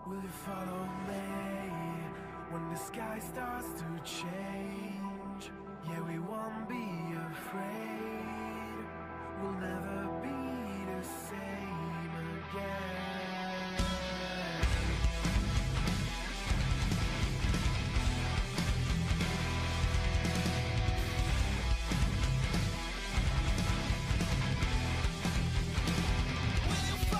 Will you follow me when the sky starts to change? Yeah, we won't be afraid. We'll never be the same again. We'll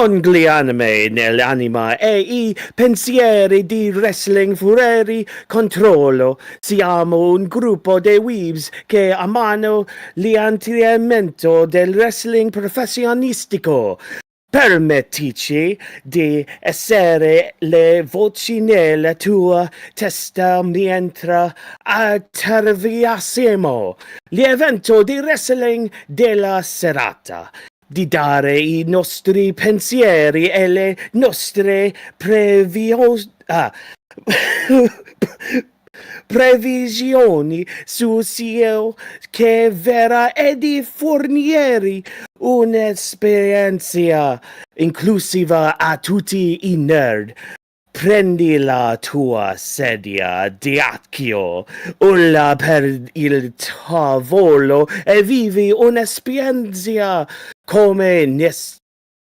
con gli anime nell'anima e i pensieri di wrestling fuori controllo. Siamo un gruppo di weebs che amano l'intrattenimento del wrestling professionistico. Permettici di essere le voci nella tua testa mentre attraversiamo l'evento di wrestling della serata, di dare i nostri pensieri e le nostre previsioni su ciò che verrà e di fornire un'esperienza inclusiva a tutti i nerd. Prendi la tua sedia di accio, urla per il tavolo e vivi un'esperienza come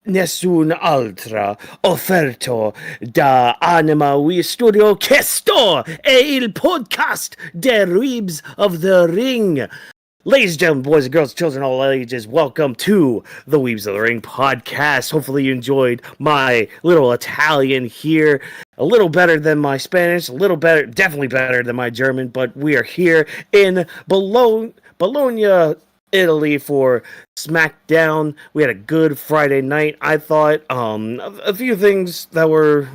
nessun'altra offerto da AniMa W3 Studio. Questo è il podcast del Weebs of the Ring. Ladies and gentlemen, boys and girls, children of all ages, welcome to the Weebs of the Ring podcast. Hopefully you enjoyed my little Italian here. A little better than my Spanish, a little better, definitely better than my German, but we are here in Bologna, Italy for Smackdown. We had a good Friday night, I thought. A few things that were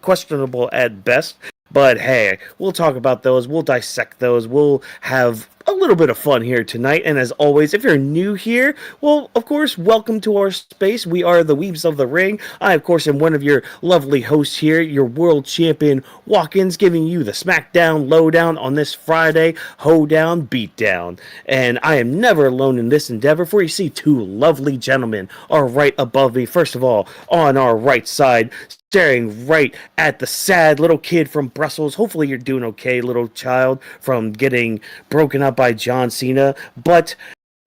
questionable at best. But hey, we'll talk about those. We'll dissect those. We'll have a little bit of fun here tonight. And as always, if you're new here, well, of course, welcome to our space. We are the Weebs of the Ring. I, of course, am one of your lovely hosts here, your world champion walk-ins, giving you the Smackdown lowdown on this Friday, hoedown, beatdown. And I am never alone in this endeavor, for you see two lovely gentlemen are right above me. First of all, on our right side, staring right at the sad little kid from Brussels. Hopefully you're doing okay, little child, from getting broken up by John Cena. But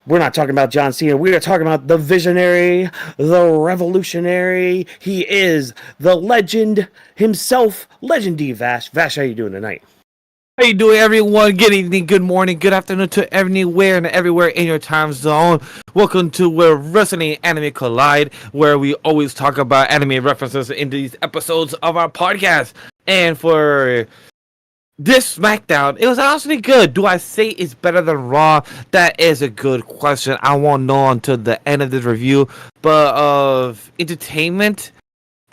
we're not talking about John Cena. We are talking about the visionary, the revolutionary. He is the legend himself, Legendy Vash. Vash, how you doing tonight? How you doing, everyone? Good evening, good morning, good afternoon to anywhere and everywhere in your time zone. Welcome to where Wrestling and Anime Collide, where we always talk about anime references in these episodes of our podcast. And for this SmackDown, it was honestly good. Do I say it's better than Raw? That is a good question. I won't know until the end of this review. But of entertainment,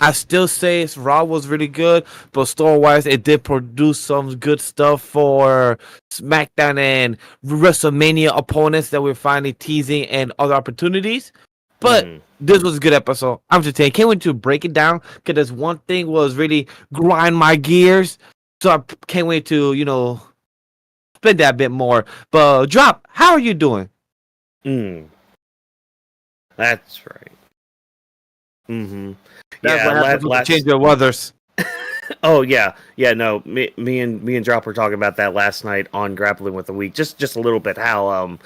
I still say Raw was really good, but story-wise, it did produce some good stuff for SmackDown and WrestleMania opponents that we're finally teasing and other opportunities. But this was a good episode. I'm just saying, can't wait to break it down, because this one thing was really grind my gears. So I can't wait to, spend that a bit more. But Drop, how are you doing? That's right. Mm-hmm. That's what happens when you change your weathers. Oh yeah, no. Me and Drop were talking about that last night on Grappling with the Week. Just a little bit how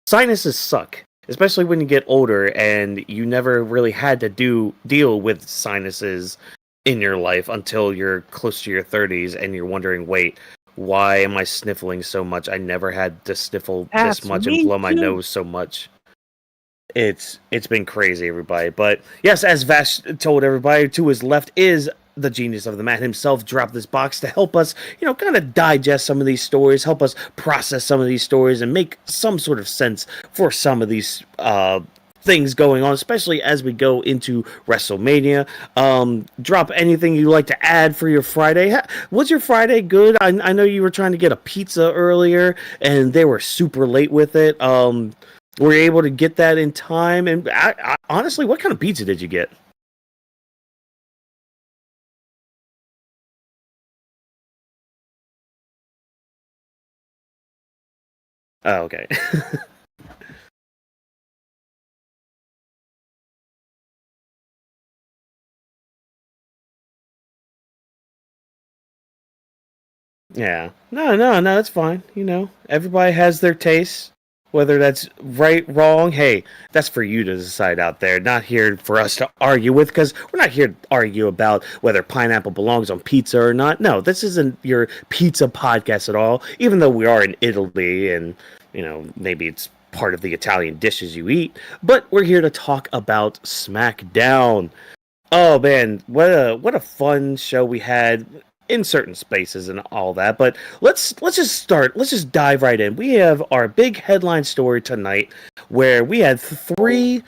sinuses suck, especially when you get older and you never really had to deal with sinuses in your life until you're close to your 30s, and you're wondering, wait, why am I sniffling so much? I never had to sniffle this much and blow my nose so much. It's been crazy, everybody. But yes, as Vash told everybody, to his left is the genius of the man himself. Dropped this box to help us, kind of digest some of these stories, help us process some of these stories, and make some sort of sense for some of these things going on, especially as we go into WrestleMania. Drop, anything you'd like to add for your Friday? Was your Friday good? I know you were trying to get a pizza earlier, and they were super late with it. Were you able to get that in time? And I, honestly, what kind of pizza did you get? Oh, okay. Yeah. No, that's fine. Everybody has their tastes. Whether that's right, wrong, hey, that's for you to decide out there. Not here for us to argue with, because we're not here to argue about whether pineapple belongs on pizza or not. No, this isn't your pizza podcast at all, even though we are in Italy and, maybe it's part of the Italian dishes you eat, but we're here to talk about SmackDown. Oh man, what a fun show we had in certain spaces and all that. But let's just start. Let's just dive right in. We have our big headline story tonight, where we had three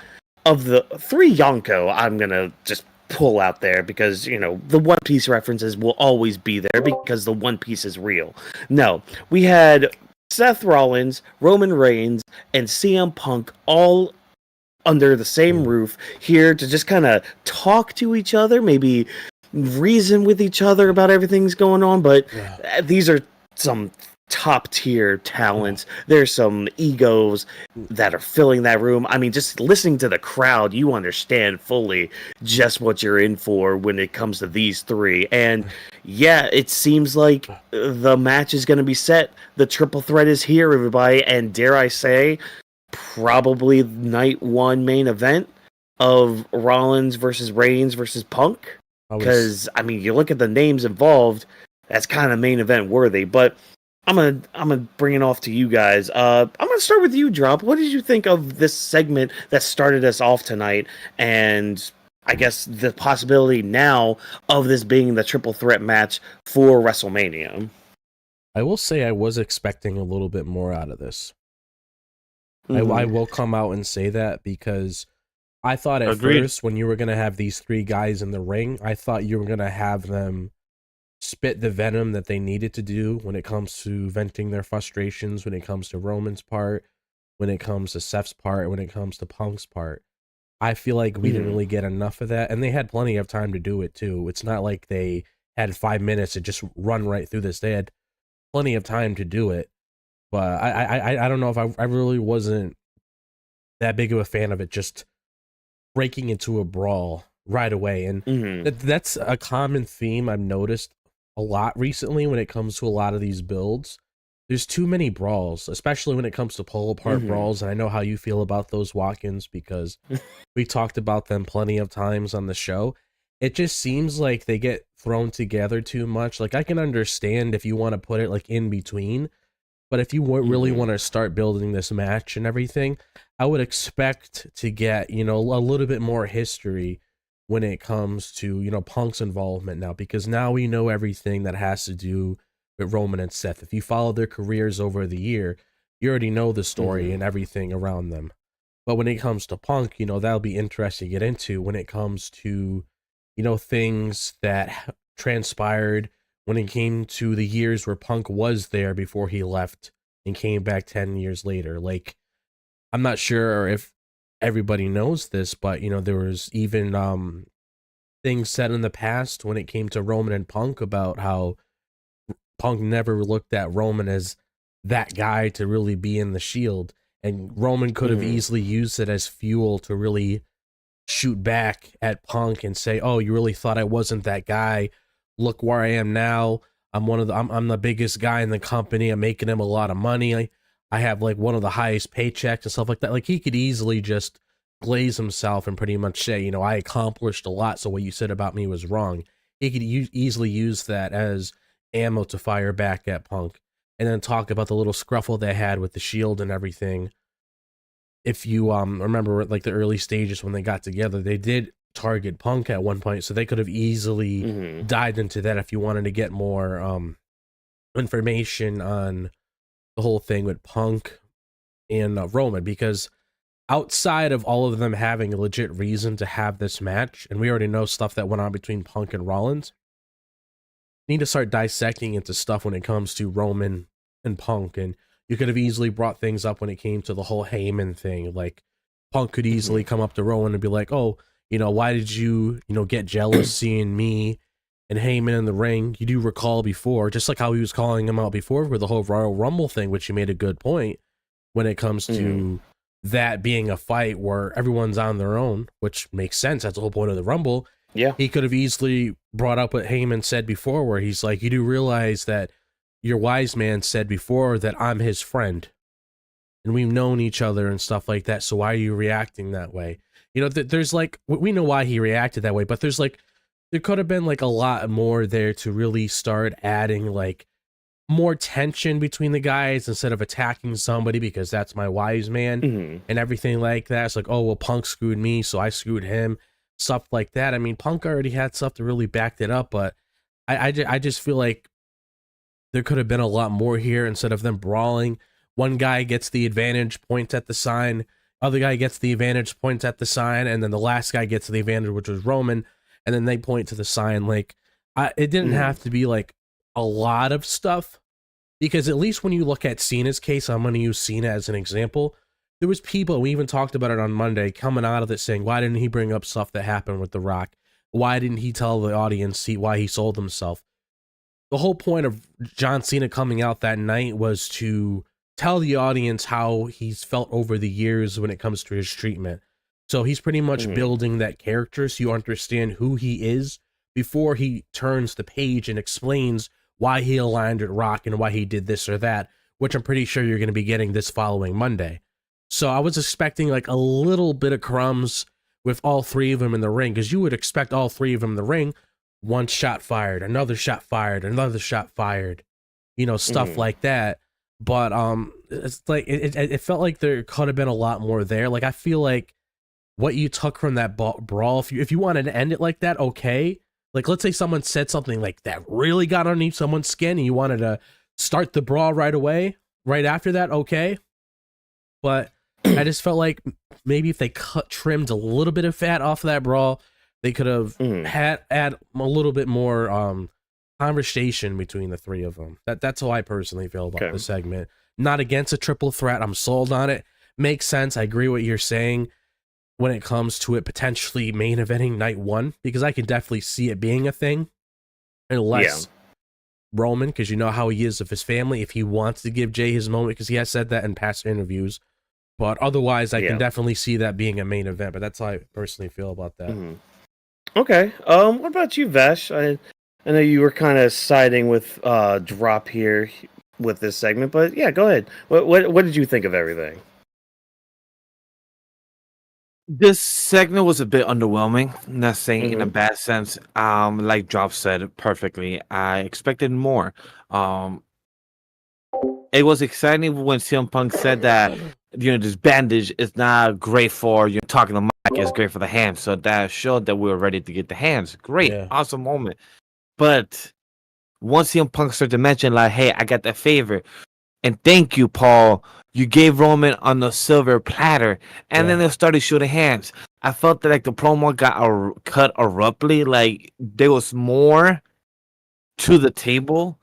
Yonko. I'm gonna just pull out there because the One Piece references will always be there because the One Piece is real. No, we had Seth Rollins, Roman Reigns, and CM Punk all under the same roof here to just kind of talk to each other, maybe reason with each other about everything's going on. But these are some top tier talents. There's some egos that are filling that room. I mean, just listening to the crowd, you understand fully just what you're in for when it comes to these three. And yeah, it seems like the match is going to be set. The triple threat is here, everybody. And dare I say, probably night one main event of Rollins versus Reigns versus Punk. Because I mean, you look at the names involved, that's kind of main event worthy. But I'm gonna bring it off to you guys. I'm gonna start with you, Drop. What did you think of this segment that started us off tonight? And I guess the possibility now of this being the triple threat match for WrestleMania. I will say I was expecting a little bit more out of this. I will come out and say that because I thought at first when you were going to have these three guys in the ring, I thought you were going to have them spit the venom that they needed to do when it comes to venting their frustrations, when it comes to Roman's part, when it comes to Seth's part, when it comes to Punk's part. I feel like we didn't really get enough of that, and they had plenty of time to do it too. It's not like they had 5 minutes to just run right through this. They had plenty of time to do it. But I don't know if I really wasn't that big of a fan of it just breaking into a brawl right away. And that's a common theme I've noticed a lot recently when it comes to a lot of these builds. There's too many brawls, especially when it comes to pull apart brawls. And I know how you feel about those walk-ins because we talked about them plenty of times on the show. It just seems like they get thrown together too much. Like, I can understand if you want to put it like in between, but if you really want to start building this match and everything, I would expect to get, a little bit more history when it comes to, Punk's involvement now, because now we know everything that has to do with Roman and Seth. If you follow their careers over the year, you already know the story and everything around them. But when it comes to Punk, that'll be interesting to get into when it comes to, things that transpired when it came to the years where Punk was there before he left and came back 10 years later. Like, I'm not sure if everybody knows this, but, there was even things said in the past when it came to Roman and Punk about how Punk never looked at Roman as that guy to really be in the Shield. And Roman could have easily used it as fuel to really shoot back at Punk and say, oh, you really thought I wasn't that guy? Look where I am now. I'm the biggest guy in the company. I'm making him a lot of money. I have like one of the highest paychecks and stuff like that. Like, he could easily just glaze himself and pretty much say, I accomplished a lot, so what you said about me was wrong. He could easily use that as ammo to fire back at Punk, and then talk about the little scruffle they had with the Shield and everything. If you remember, like, the early stages when they got together, they did target Punk at one point, so they could have easily dived into that if you wanted to get more information on the whole thing with Punk and Roman, because outside of all of them having a legit reason to have this match, and we already know stuff that went on between Punk and Rollins, need to start dissecting into stuff when it comes to Roman and Punk. And you could have easily brought things up when it came to the whole Heyman thing. Like, Punk could easily come up to Roman and be like, oh, why did you, get jealous seeing me and Heyman in the ring? You do recall before, just like how he was calling him out before with the whole Royal Rumble thing, which you made a good point when it comes to that being a fight where everyone's on their own, which makes sense. That's the whole point of the Rumble. Yeah. He could have easily brought up what Heyman said before, where he's like, you do realize that your wise man said before that I'm his friend and we've known each other and stuff like that. So why are you reacting that way? There's like, we know why he reacted that way, but there could have been like a lot more there to really start adding like more tension between the guys instead of attacking somebody because that's my wise man and everything like that. It's like, oh, well, Punk screwed me, so I screwed him. Stuff like that. I mean, Punk already had stuff to really back it up, but I just feel like there could have been a lot more here instead of them brawling. One guy gets the advantage, points at the sign. Other guy gets the advantage, points at the sign, and then the last guy gets the advantage, which was Roman, and then they point to the sign. Like, it didn't have to be like a lot of stuff, because at least when you look at Cena's case, I'm going to use Cena as an example. There was people, we even talked about it on Monday, coming out of it saying, why didn't he bring up stuff that happened with The Rock? Why didn't he tell the audience why he sold himself? The whole point of John Cena coming out that night was to tell the audience how he's felt over the years when it comes to his treatment. So he's pretty much building that character so you understand who he is before he turns the page and explains why he aligned with Rock and why he did this or that, which I'm pretty sure you're going to be getting this following Monday. So I was expecting like a little bit of crumbs with all three of them in the ring, because you would expect all three of them in the ring. One shot fired, another shot fired, another shot fired, stuff like that. But it's like it felt like there could have been a lot more there. Like, I feel like what you took from that brawl, if you wanted to end it like that, okay. Like, let's say someone said something like that really got underneath someone's skin, and you wanted to start the brawl right away, right after that, okay. But I just felt like maybe if they trimmed a little bit of fat off of that brawl, they could have add a little bit more conversation between the three of them. That's how I personally feel about the segment. Not against a triple threat. I'm sold on it. Makes sense. I agree what you're saying when it comes to it potentially main eventing night one, because I can definitely see it being a thing. Unless Roman, because you know how he is with his family, if he wants to give Jay his moment, because he has said that in past interviews. But otherwise, I can definitely see that being a main event. But that's how I personally feel about that. Okay. What about you, Vash? I know you were kind of siding with Drop here with this segment, but yeah, go ahead. What did you think of everything? This segment was a bit underwhelming. Not saying in a bad sense. Like Drop said perfectly, I expected more. It was exciting when CM Punk said that this bandage is not great for talking to Mike. It's great for the hands. So that showed that we were ready to get the hands. Great, awesome moment. But once CM Punk started to mention, like, hey, I got that favor, and thank you, Paul. You gave Roman on the silver platter, and then they started shooting hands. I felt that like the promo got cut abruptly. Like there was more to the table,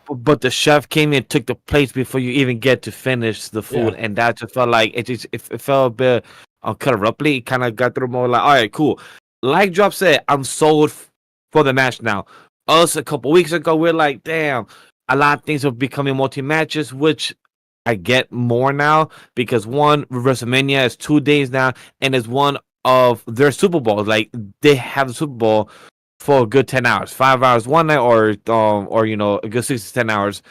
but the chef came in and took the plates before you even get to finish the food, and that just felt like it felt a bit cut abruptly. It kind of got through more like, all right, cool. Like Drop said, I'm sold for the match now. Us a couple weeks ago, we're like, damn, a lot of things are becoming multi-matches, which I get more now, because one, WrestleMania is 2 days now, and it's one of their Super Bowls. Like, they have the Super Bowl for a good 10 hours, 5 hours one night, or a good 6 to 10 hours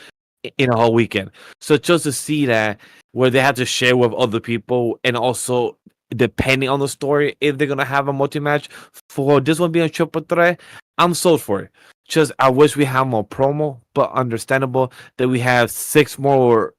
in a whole weekend. So just to see that, where they have to share with other people, and also depending on the story, if they're gonna have a multi-match for this one being a triple threat, I'm sold for it. Just I wish we had more promo, but understandable that we have 6 more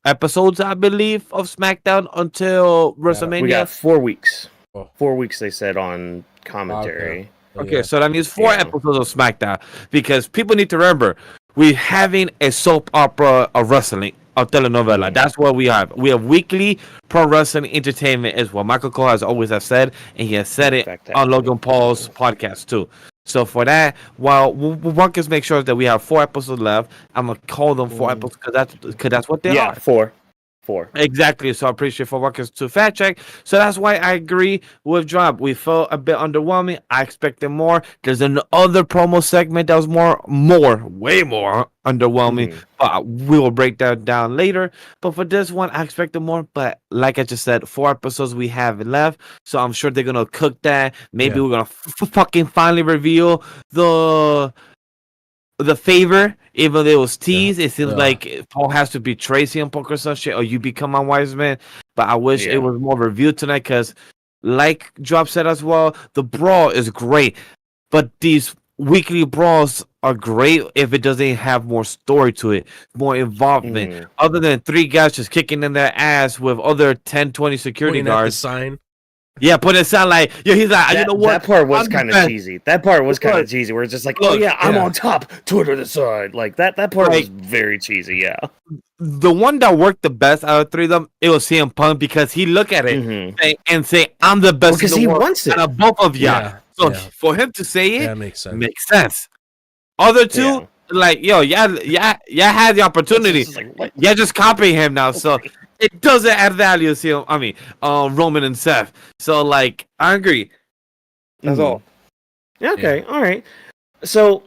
episodes, I believe, of SmackDown until WrestleMania. We got 4 weeks. 4 weeks, they said on commentary. Okay, so that means 4 episodes of SmackDown, because people need to remember we're having a soap opera of wrestling, of telenovela. That's what we have. We have weekly pro wrestling entertainment, is what Michael Cole has always said, and he has said it on Logan Paul's podcast too. So for that, while we'll just make sure that we have 4 episodes left, I'm gonna call them 4 episodes because that's what they are. 4. Exactly. So I appreciate for workers to fact check. So that's why I agree with Drop. We felt a bit underwhelming. I expected more. There's another promo segment that was way more underwhelming. But we will break that down later. But for this one, I expected more. But like I just said, 4 episodes we have left. So I'm sure they're gonna cook that. Maybe we're gonna fucking finally reveal the favor, even though it was teased. It seems like Paul has to betray CM Punk or some shit, or you become a wise man. But I wish it was more revealed tonight, because like Drop said as well, the brawl is great, but these weekly brawls are great if it doesn't have more story to it, more involvement, other than 3 guys just kicking in their ass with other 10, 20 security Pointing at the guards. sign. Yeah, but it sound like, yo, he's like, you know what? That part was I'm the kind of best. cheesy. That part was kind of cheesy. Where it's just like, oh Look, yeah, I'm yeah. on top, Twitter the side. Like that part Like- was very cheesy. Yeah. The one that worked the best out of 3 of them, it was CM Punk, because he look at it and say, I'm the best Because in the he world wants it. out of both of y'all. Yeah, So yeah. for him to say it, That makes sense. makes sense. Other two, Yeah. like, yo, y'all had the opportunity. It's just like, what? Y'all just copying him now, so it doesn't add value to him. I mean, Roman and Seth. So, like, I agree. That's all. Okay, all right. So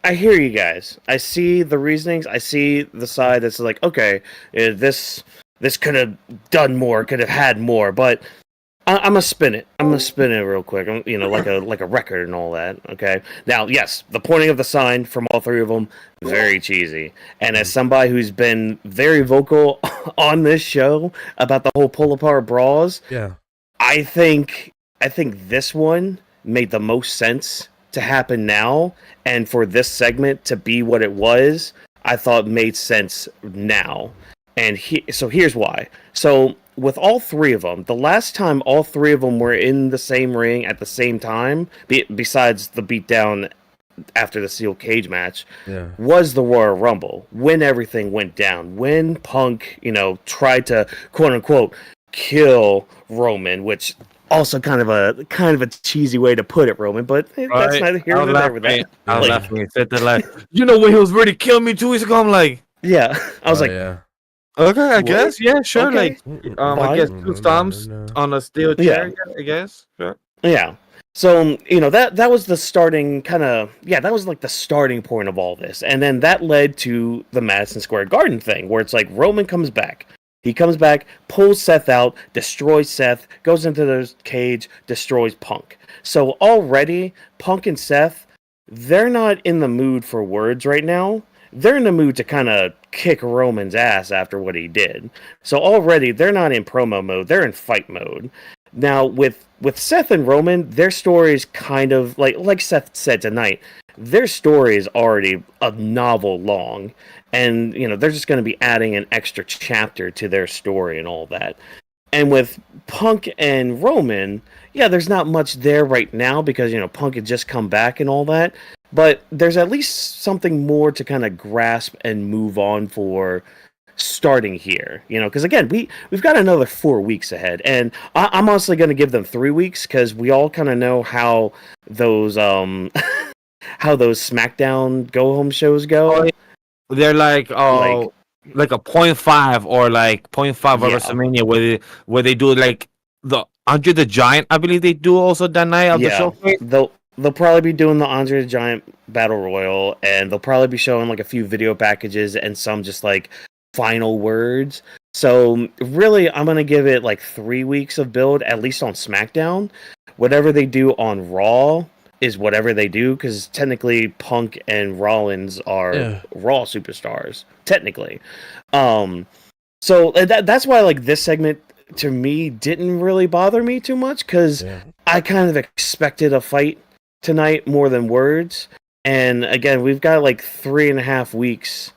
I hear you guys. I see the reasonings. I see the side that's like, okay, this could have done more, could have had more, but I'm gonna spin it. I'm gonna spin it real quick. You know, like a record and all that. Okay. Now, yes, the pointing of the sign from all 3 of them, very cheesy. And as somebody who's been very vocal on this show about the whole pull apart bras, Yeah. I think this one made the most sense to happen now, and for this segment to be what it was, I thought made sense now. And so here's why. So with all 3 of them, the last time all 3 of them were in the same ring at the same time, besides the beatdown after the steel cage match, was the Royal Rumble, when everything went down, when Punk, tried to quote unquote kill Roman, which also kind of a cheesy way to put it, Roman, but that's neither here nor there with that. I was laughing when he said that, like, you know, when he was ready to kill me 2 weeks ago, I'm like, yeah, I was like, yeah. Okay, I What? guess. Yeah, sure. Okay. Like, I guess 2 stomps on a steel chair. Yeah. I guess. Sure. Yeah. So, that was the starting that was like the starting point of all this. And then that led to the Madison Square Garden thing, where it's like Roman comes back. He comes back, pulls Seth out, destroys Seth, goes into the cage, destroys Punk. So already, Punk and Seth, they're not in the mood for words right now. They're in the mood to kind of kick Roman's ass after what he did. So already, they're not in promo mode. They're in fight mode. Now, with Seth and Roman, their story is kind of, like Seth said tonight, their story is already a novel long. And, they're just going to be adding an extra chapter to their story and all that. And with Punk and Roman, yeah, there's not much there right now because, Punk had just come back and all that. But there's at least something more to kind of grasp and move on for starting here. Because, again, we've got another 4 weeks ahead. And I'm honestly going to give them 3 weeks because we all kind of know how those how those SmackDown go-home shows go. They're like a 0.5 or like 0.5 of WrestleMania where they do like the Andre the Giant. I believe they do also that night of the show. They'll probably be doing the Andre the Giant Battle Royal, and they'll probably be showing like a few video packages and some just like final words. So really, I'm gonna give it like 3 weeks of build, at least on SmackDown. Whatever they do on Raw is whatever they do, because technically Punk and Rollins are Raw superstars, technically. So that's why like this segment to me didn't really bother me too much, because I kind of expected a fight tonight more than words. And again, we've got like 3.5 weeks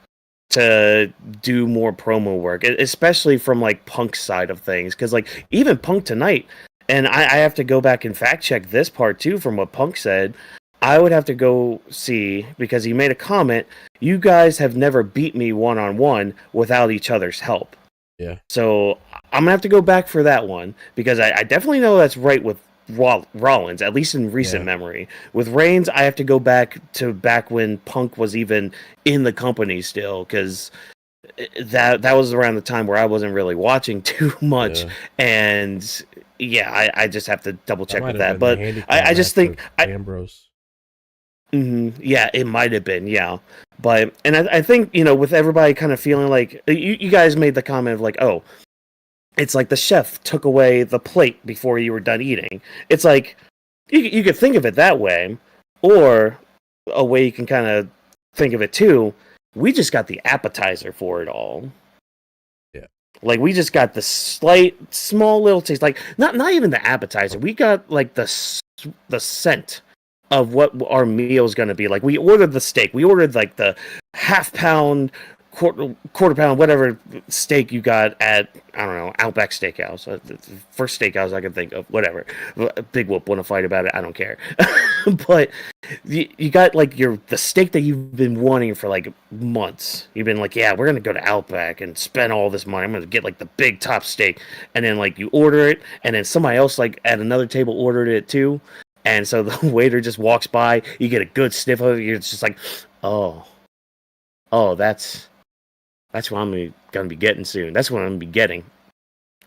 to do more promo work, especially from like Punk's side of things, because like even Punk tonight, and I have to go back and fact check this part too from what Punk said. I would have to go see, because he made a comment, you guys have never beat me one-on-one without each other's help. Yeah. So I'm going to have to go back for that one, because I definitely know that's right with Rollins, at least in recent memory. With Reigns, I have to go back when Punk was even in the company still, because that was around the time where I wasn't really watching too much. And I just have to double check with that. But I just think Ambrose. Yeah, it might have been, But I think, with everybody kind of feeling like you guys made the comment of like, oh, it's like the chef took away the plate before you were done eating. It's like you could think of it that way, or a way you can kind of think of it too. We just got the appetizer for it all. Yeah. Like we just got the small little taste. Like not even the appetizer. We got like the scent of what our meal is going to be. Like, we ordered the steak. We ordered like the half pound, quarter pound, whatever steak you got at, I don't know, Outback Steakhouse. The first steakhouse I can think of, whatever. Big Whoop want to fight about it. I don't care. But you got like the steak that you've been wanting for like months. You've been like, yeah, we're going to go to Outback and spend all this money. I'm going to get like the big top steak. And then like you order it, and then somebody else like at another table ordered it too. And so the waiter just walks by, you get a good sniff of it, you're just like, oh, that's what I'm going to be getting soon. That's what I'm going to be getting.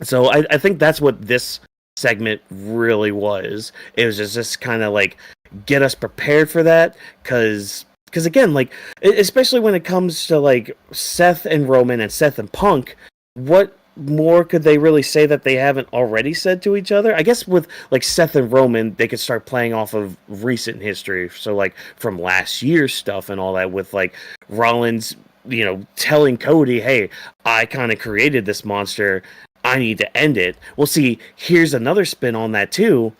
So I think that's what this segment really was. It was just kind of like get us prepared for that, because again, like, especially when it comes to like Seth and Roman and Seth and Punk, what more could they really say that they haven't already said to each other? I guess with like Seth and Roman, they could start playing off of recent history. So like from last year's stuff and all that, with like Rollins, telling Cody, hey, I kind of created this monster. I need to end it. Well, see, here's another spin on that too.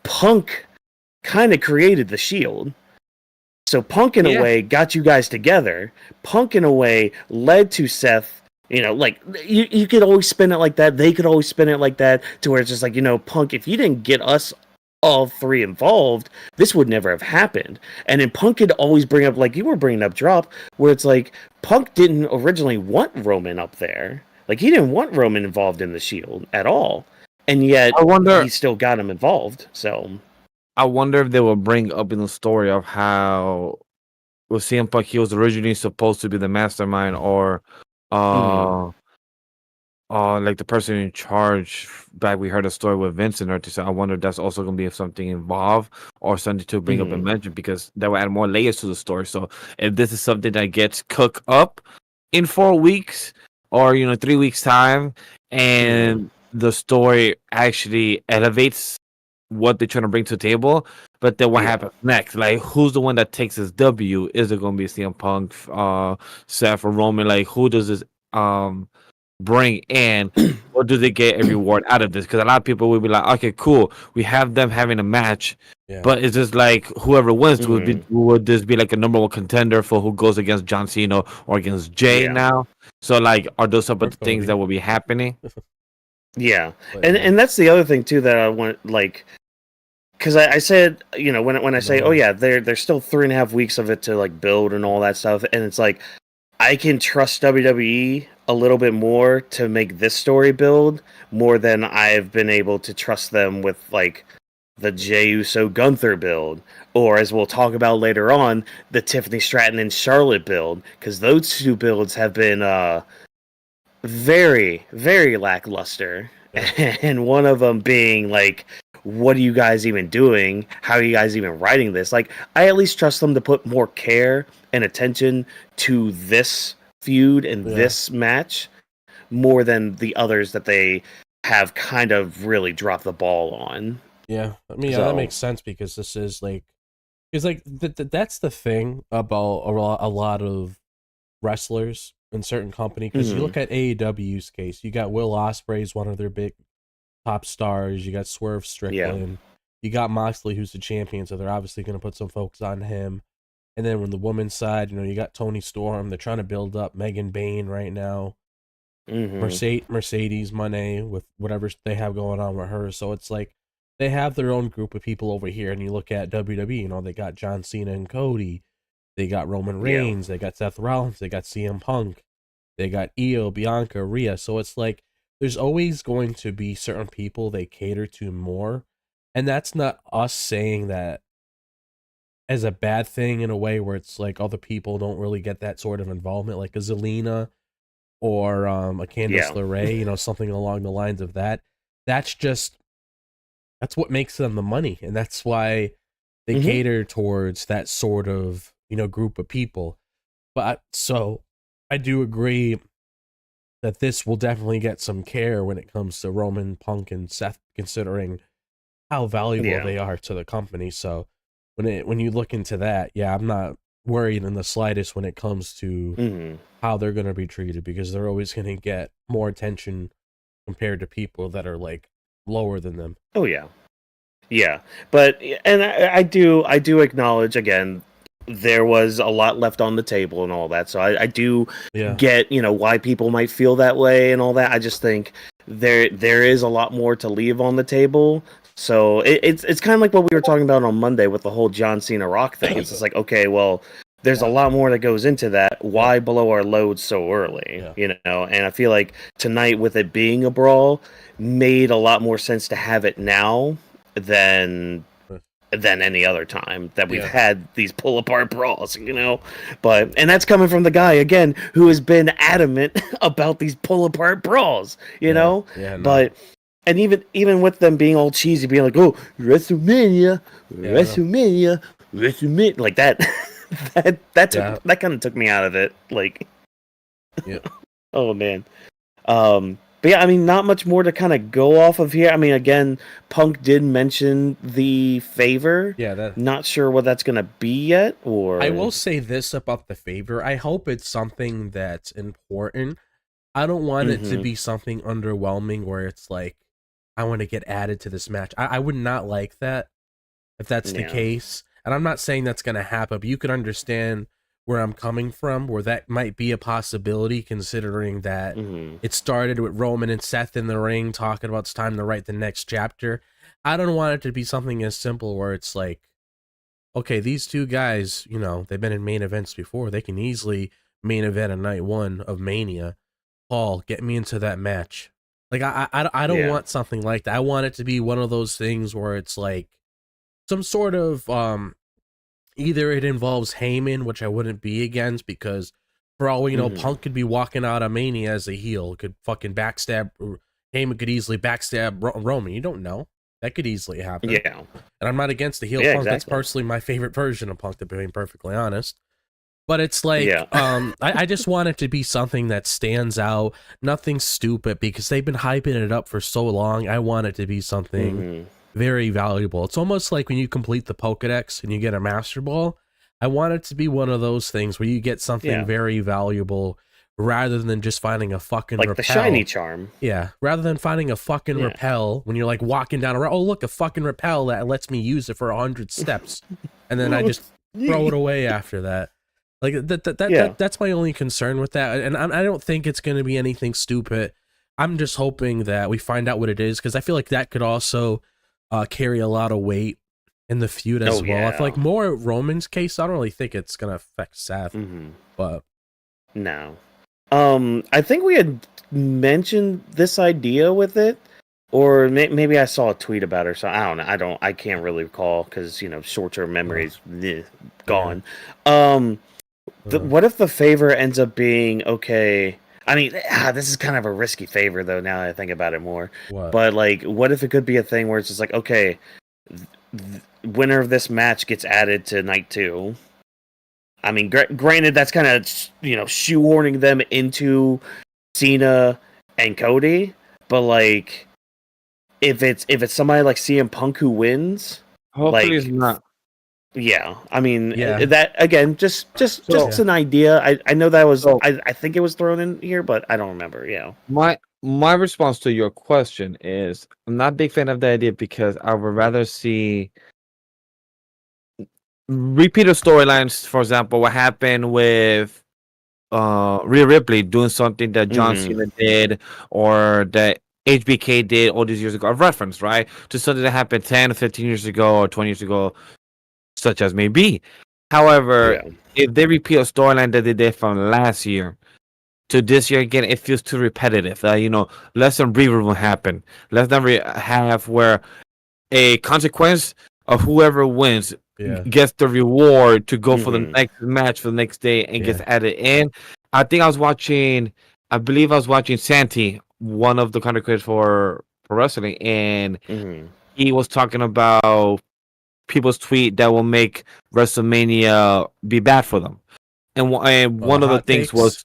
Punk kind of created the Shield. So Punk in a way got you guys together. Punk in a way led to Seth. Like you could always spin it like that. They could always spin it like that, to where it's just like, Punk, if you didn't get us all three involved, this would never have happened. And then Punk could always bring up, like you were bringing up Drop, where it's like Punk didn't originally want Roman up there. Like he didn't want Roman involved in the Shield at all. And yet he still got him involved. So I wonder if they will bring up in the story of how with CM Punk, he was originally supposed to be the mastermind, or like the person in charge. Back we heard a story with Vince and her. So I wonder if that's also going to be something involved or something to bring up and mention, because that will add more layers to the story. So if this is something that gets cooked up in 4 weeks or 3 weeks time, and the story actually elevates what they're trying to bring to the table, but then what happens next? Like, who's the one that takes his W? Is it going to be CM Punk, Seth, or Roman? Like, who does this bring in, or do they get a reward out of this? Because a lot of people will be like, okay, cool, we have them having a match, but it's just like whoever wins would this be like a number one contender for who goes against John Cena or against Jay now? So like, are those some of the things that will be happening? Yeah, and that's the other thing too that I want, like, because I said, when I say, oh yeah, there's still 3.5 weeks of it to like build and all that stuff, and it's like I can trust WWE a little bit more to make this story build more than I've been able to trust them with like the Jey Uso Gunther build, or as we'll talk about later on, the Tiffany Stratton and Charlotte build, because those two builds have been very, very lackluster. And one of them being like, what are you guys even doing? How are you guys even writing this? Like, I at least trust them to put more care and attention to this feud and this match more than the others that they have kind of really dropped the ball on. Yeah, I mean, that makes sense, because this is like, it's like that's the thing about a lot of wrestlers in certain company, because you look at AEW's case, you got Will Ospreay's one of their big top stars, you got Swerve Strickland, you got Moxley, who's the champion, so they're obviously going to put some focus on him. And then on the women's side, you got Toni Storm, they're trying to build up Megan Bayne right now, Mercedes Moné with whatever they have going on with her. So it's like they have their own group of people over here, and you look at WWE, they got John Cena and Cody, they got Roman Reigns, they got Seth Rollins, they got CM Punk, they got Io, Bianca, Rhea. So it's like there's always going to be certain people they cater to more, and that's not us saying that as a bad thing in a way where it's like other people don't really get that sort of involvement, like a Zelina or a Candice LeRae, something along the lines of that. That's what makes them the money, and that's why they cater towards that sort of group of people. But so I do agree that this will definitely get some care when it comes to Roman, Punk, and Seth, considering how valuable they are to the company. So when you look into that, I'm not worried in the slightest when it comes to how they're going to be treated, because they're always going to get more attention compared to people that are like lower than them. Oh yeah. Yeah, but and I do acknowledge again there was a lot left on the table and all that. So I do get why people might feel that way and all that. I just think there is a lot more to leave on the table. So it's kind of like what we were talking about on Monday with the whole John Cena Rock thing. It's just like, okay, well, there's a lot more that goes into that. Why blow our load so early? And I feel like tonight, with it being a brawl, made a lot more sense to have it now than any other time that we've had these pull apart brawls, but and that's coming from the guy again who has been adamant about these pull apart brawls, but and even with them being all cheesy, being like, oh, WrestleMania, like that that kind of took me out of it, like oh man. But yeah, I mean, not much more to kind of go off of here. I mean, again, Punk did mention the favor. Yeah, not sure what that's going to be yet. Or I will say this about the favor. I hope it's something that's important. I don't want it to be something underwhelming where it's like, I want to get added to this match. I would not like that if that's the case. And I'm not saying that's going to happen, but you can understand where I'm coming from, where that might be a possibility, considering that it started with Roman and Seth in the ring talking about it's time to write the next chapter. I don't want it to be something as simple where it's like, okay, these two guys, they've been in main events before. They can easily main event a night one of Mania. Paul, get me into that match. Like, I don't want something like that. I want it to be one of those things where it's like some sort of either it involves Heyman, which I wouldn't be against, because for all we know, Punk could be walking out of Mania as a heel, could fucking backstab, Heyman could easily backstab Roman. You don't know. That could easily happen. Yeah. And I'm not against the heel Punk. Exactly. That's personally my favorite version of Punk, to be perfectly honest. But it's like, I just want it to be something that stands out, nothing stupid, because they've been hyping it up for so long. I want it to be something very valuable. It's almost like when you complete the Pokedex and you get a Master Ball. I want it to be one of those things where you get something very valuable rather than just finding a fucking like repel. The shiny charm. Yeah, rather than finding a fucking repel when you're like walking down a road. Oh, look, a fucking repel that lets me use it for 100 steps, and then I just throw it away after that. Like that's my only concern with that, and I don't think it's going to be anything stupid. I'm just hoping that we find out what it is, because I feel like that could also carry a lot of weight in the feud as well. I feel like more Roman's case, I don't really think it's going to affect Seth, but no. I think we had mentioned this idea with it, or maybe I saw a tweet about it, so I don't know. I can't really recall, because short-term memory's gone. What if the favor ends up being okay? I mean, this is kind of a risky favor, though, now that I think about it more. What? But, like, what if it could be a thing where it's just like, okay, winner of this match gets added to night 2. I mean, granted, that's kind of, shoehorning them into Cena and Cody, but, like, if it's somebody like CM Punk who wins, hopefully it's not. Yeah, I mean, that again, just an idea. I know that was, I think it was thrown in here, but I don't remember. Yeah. My response to your question is, I'm not a big fan of the idea, because I would rather see repeated storylines. For example, what happened with Rhea Ripley doing something that John Cena did, or that HBK did all these years ago. A reference, right, to something that happened 10 or 15 years ago or 20 years ago, such as may be. However, if they repeat a storyline that they did from last year to this year again, it feels too repetitive. Less than rerun will happen. Less than have where a consequence of whoever wins gets the reward to go for the next match for the next day and gets added in. I believe I was watching Santi, one of the content creators for wrestling, and he was talking about people's tweet that will make WrestleMania be bad for them, and one of the things was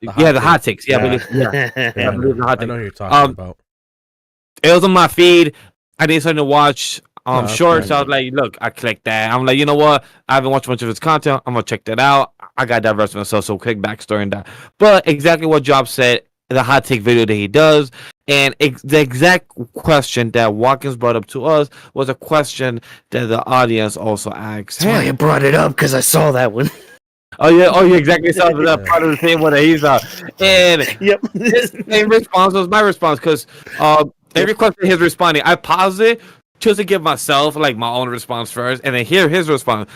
the hot takes. I believe the hot takes. I know who you're talking about. It was on my feed. I didn't start to watch shorts. So I was like, look, I clicked that. I'm like, you know what? I haven't watched much of his content. I'm gonna check that out. I got that myself, so quick backstory in that. But exactly what Job said, the hot take video that he does, And the exact question that Watkins brought up to us was a question that the audience also asked. That's why I brought it up, because I saw that one. Oh yeah, you exactly saw that part of the same one that he saw. And Yep. his same response was my response, because every question he's responding, I paused it just to give myself like my own response first, and then hear his response.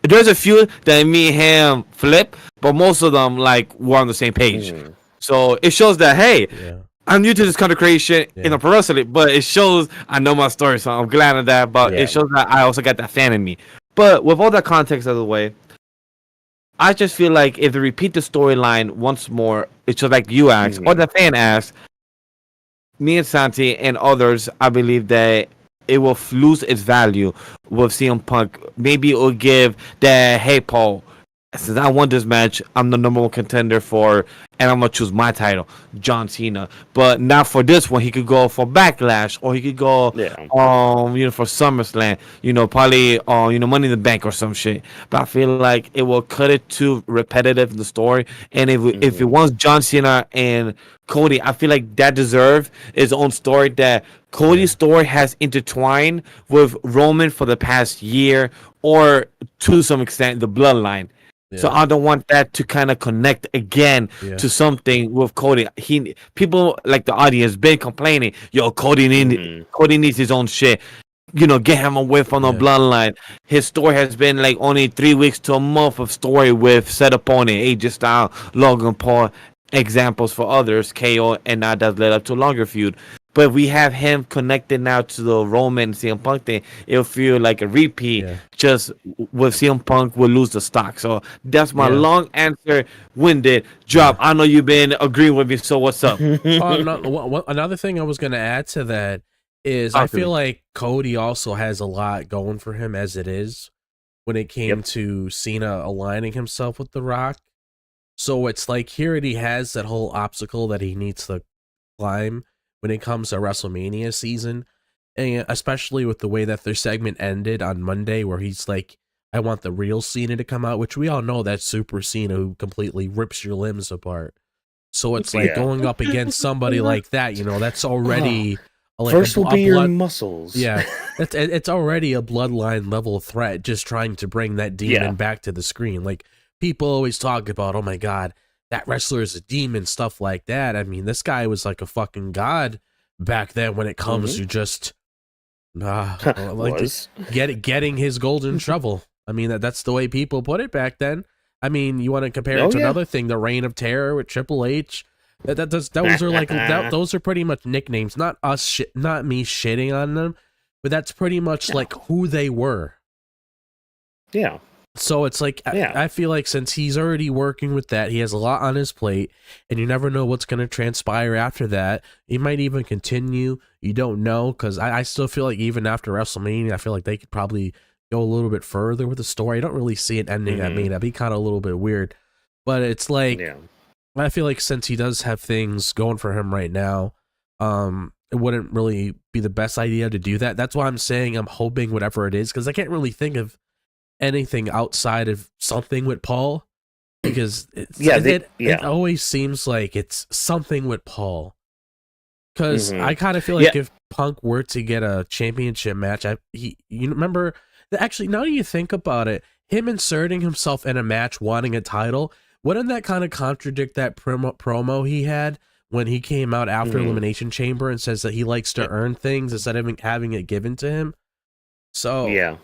There's a few that me and him flip, but most of them like we're on the same page. So it shows that hey, I'm new to this content creation in the pro wrestling, but it shows I know my story, so I'm glad of that. But it shows that I also got that fan in me. But with all that context out of the way, I just feel like if they repeat the storyline once more, it's just like you asked or the fan asked, me and Santi and others, I believe that it will lose its value with CM Punk. Maybe it will give that, hey, Paul, since I won this match, I'm the number one contender for, and I'm going to choose my title, John Cena. But not for this one. He could go for Backlash, or he could go, for SummerSlam, probably, Money in the Bank or some shit. But I feel like it will cut it too repetitive in the story. And if it wants John Cena and Cody, I feel like that deserves its own story, that Cody's story has intertwined with Roman for the past year, or to some extent, the bloodline. So I don't want that to kind of connect again to something with Cody. People like the audience been complaining, yo, Cody needs his own shit. Get him away from the bloodline. His story has been like only 3 weeks to a month of story with set opponent, AJ Styles, Logan Paul, examples for others, KO, and now that led up to a longer feud. But we have him connected now to the Roman CM Punk thing. It'll feel like a repeat. Just with CM Punk, will lose the stock. So that's my long answer. Winded drop. I know you've been agreeing with me. So what's up? Another thing I was going to add to that is I feel like Cody also has a lot going for him as it is when it came to Cena aligning himself with The Rock. So it's like he already has that whole obstacle that he needs to climb when it comes to WrestleMania season, and especially with the way that their segment ended on Monday, where he's like, I want the real Cena to come out, which we all know that's Super Cena, who completely rips your limbs apart. So it's like going up against somebody like that, that's already like first will be your muscles. It's already a bloodline level threat, just trying to bring that demon back to the screen. Like, people always talk about, oh my god, that wrestler is a demon, stuff like that. I mean, this guy was like a fucking god back then when it comes to just getting his golden shovel. I mean, that's the way people put it back then. I mean, you want to compare it to another thing, the Reign of Terror with Triple H. Those are like those are pretty much nicknames, not me shitting on them, but that's pretty much like who they were. Yeah. So it's like, I feel like since he's already working with that, he has a lot on his plate, and you never know what's going to transpire after that. He might even continue. You don't know, because I still feel like even after WrestleMania, I feel like they could probably go a little bit further with the story. I don't really see it ending at me. That'd be kind of a little bit weird. But it's like, I feel like since he does have things going for him right now, it wouldn't really be the best idea to do that. That's why I'm saying I'm hoping whatever it is, because I can't really think of anything outside of something with Paul, because it always seems like it's something with Paul, because I kind of feel like if Punk were to get a championship match, you remember actually, now that you think about it, him inserting himself in a match wanting a title, wouldn't that kind of contradict that promo he had when he came out after Elimination Chamber and says that he likes to earn things instead of having it given to him? So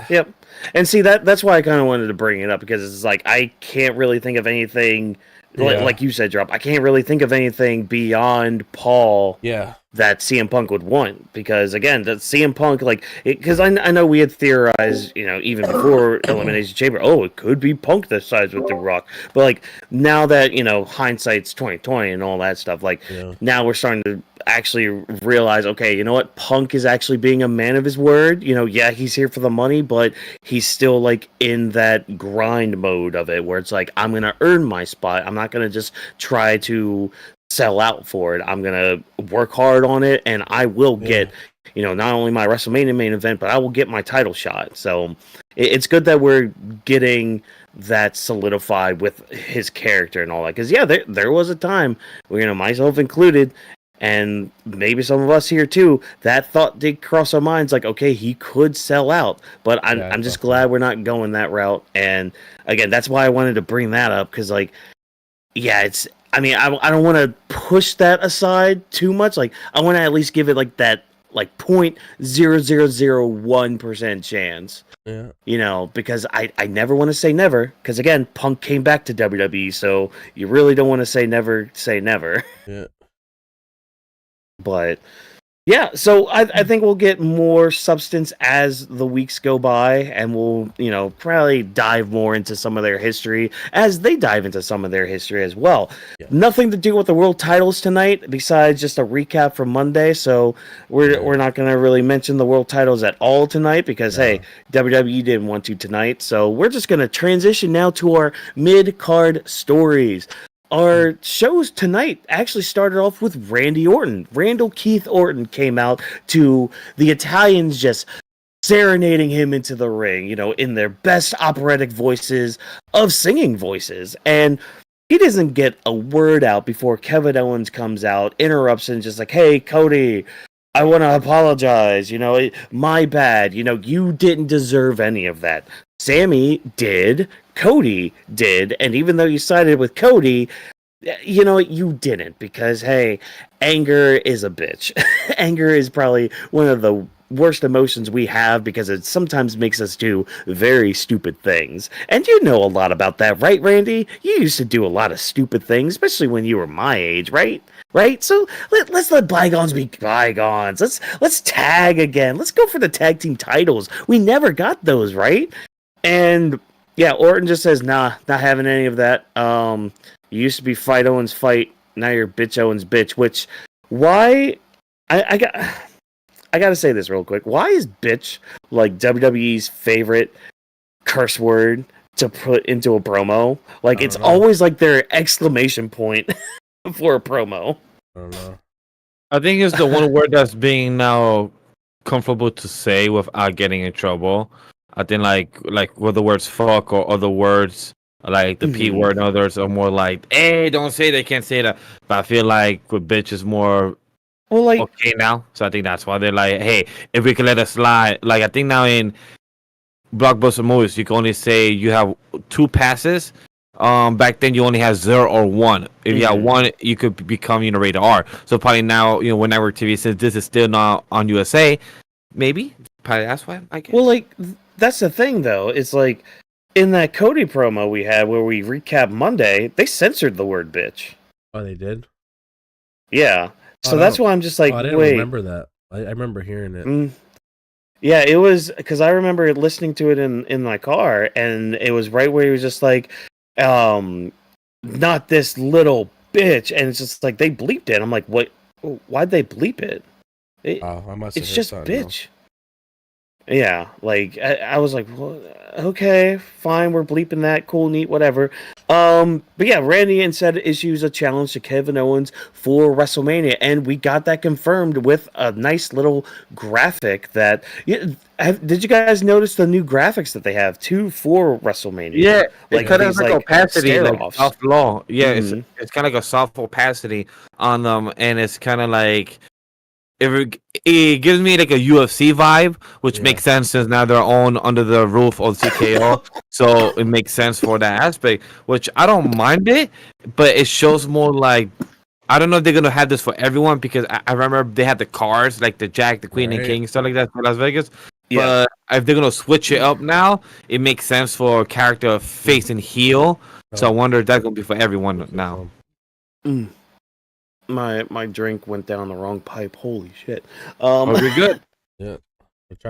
Yep. And see, that's why I kind of wanted to bring it up, because it's like I can't really think of anything like you said, Drop. I can't really think of anything beyond Paul that CM Punk would want, because again, that CM Punk, like, because I know we had theorized, even before Elimination Chamber, it could be Punk that sides with The Rock, but like now that hindsight's 2020 and all that stuff, like now we're starting to actually realize, okay, you know what, Punk is actually being a man of his word. He's here for the money, but he's still like in that grind mode of it, where it's like, I'm gonna earn my spot. I'm not gonna just try to sell out for it. I'm gonna work hard on it, and I will get not only my WrestleMania main event, but I will get my title shot. So it's good that we're getting that solidified with his character and all that, because there was a time where myself included, And maybe some of us here too, that thought did cross our minds, like, okay, he could sell out. But I'm just glad we're not going that route. And again, that's why I wanted to bring that up, because like, yeah, I don't want to push that aside too much. Like, I want to at least give it like that, like 0.0001% chance. Yeah. You know, because I never want to say never, because again, Punk came back to WWE, so you really don't want to say never, say never. Yeah. But yeah, so I think we'll get more substance as the weeks go by, and we'll, you know, probably dive more into some of their history as they dive into some of their history as well. Yeah. Nothing to do with the world titles tonight, besides just a recap from Monday. So we're not going to really mention the world titles at all tonight, because hey, WWE didn't want to tonight. So we're just going to transition now to our mid-card stories. Our shows tonight actually started off with Randy Orton. Randall Keith Orton came out to the Italians just serenading him into the ring, you know, in their best operatic voices of singing voices. And he doesn't get a word out before Kevin Owens comes out, interrupts, and just like, hey, Cody, I want to apologize. You know, my bad. You know, you didn't deserve any of that. Sammy did. Cody did. And even though you sided with Cody, you know, you didn't, because, hey, anger is a bitch. Anger is probably one of the worst emotions we have, because it sometimes makes us do very stupid things. And you know a lot about that, right, Randy? You used to do a lot of stupid things, especially when you were my age, right? Right? So let's let bygones be bygones. Let's tag again. Let's go for the tag team titles. We never got those, right? And yeah, Orton just says, nah, not having any of that. You used to be fight Owens fight, now you're bitch Owens bitch. Which, why? I gotta say this real quick. Why is bitch like WWE's favorite curse word to put into a promo? Like, it's always like their exclamation point for a promo. I don't know. I think it's the one word that's being now comfortable to say without getting in trouble. I think like with the words fuck or other words like the P word and others are more like, hey, don't say they can't say that. But I feel like with bitch is more okay now. So I think that's why they're like, hey, if we can let it slide. Like, I think now in blockbuster movies, you can only say you have 2 passes. Back then you only had 0 or 1. If you have 1, you could become, you know, rated R. So probably now, you know, when network TV says this is still not on USA, maybe probably that's why, I guess. Well, like, that's the thing though. It's like in that Cody promo we had where we recap Monday, they censored the word bitch. Oh, they did? Yeah. So that's why I'm just like, I didn't remember that. I remember hearing it. Yeah, it was because I remember listening to it in my car, and it was right where he was just like, not this little bitch, and it's just like they bleeped it. I'm like, what? Why'd they bleep it? I must. It's just bitch. Yeah, like I was like, well, okay, fine, we're bleeping that, cool, neat, whatever. But yeah, Randy instead issues a challenge to Kevin Owens for WrestleMania, and we got that confirmed with a nice little graphic. That did you guys notice the new graphics that they have too for WrestleMania? Yeah, like it kind of like opacity, like soft glow. Yeah, it's kind of like a soft opacity on them, and it's kind of like. It gives me like a UFC vibe, which makes sense since now they're on under the roof of TKO, so it makes sense for that aspect. Which I don't mind it, but it shows more like I don't know if they're gonna have this for everyone, because I remember they had the cars like the Jack, the Queen, and King, stuff like that for Las Vegas. Yeah. But if they're gonna switch it up now, it makes sense for a character face and heel. So I wonder if that's gonna be for everyone now. My drink went down the wrong pipe. Holy shit. Are we good?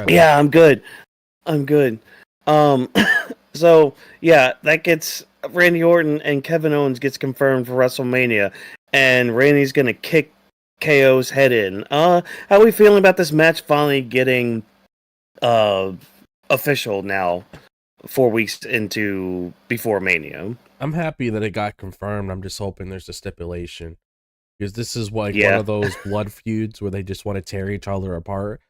Yeah, I'm good. So yeah, that gets Randy Orton and Kevin Owens gets confirmed for WrestleMania, and Randy's gonna kick KO's head in. How are we feeling about this match finally getting official now, 4 weeks into before Mania? I'm happy that it got confirmed. I'm just hoping there's a stipulation. Because this is like one of those blood feuds where they just want to tear each other apart.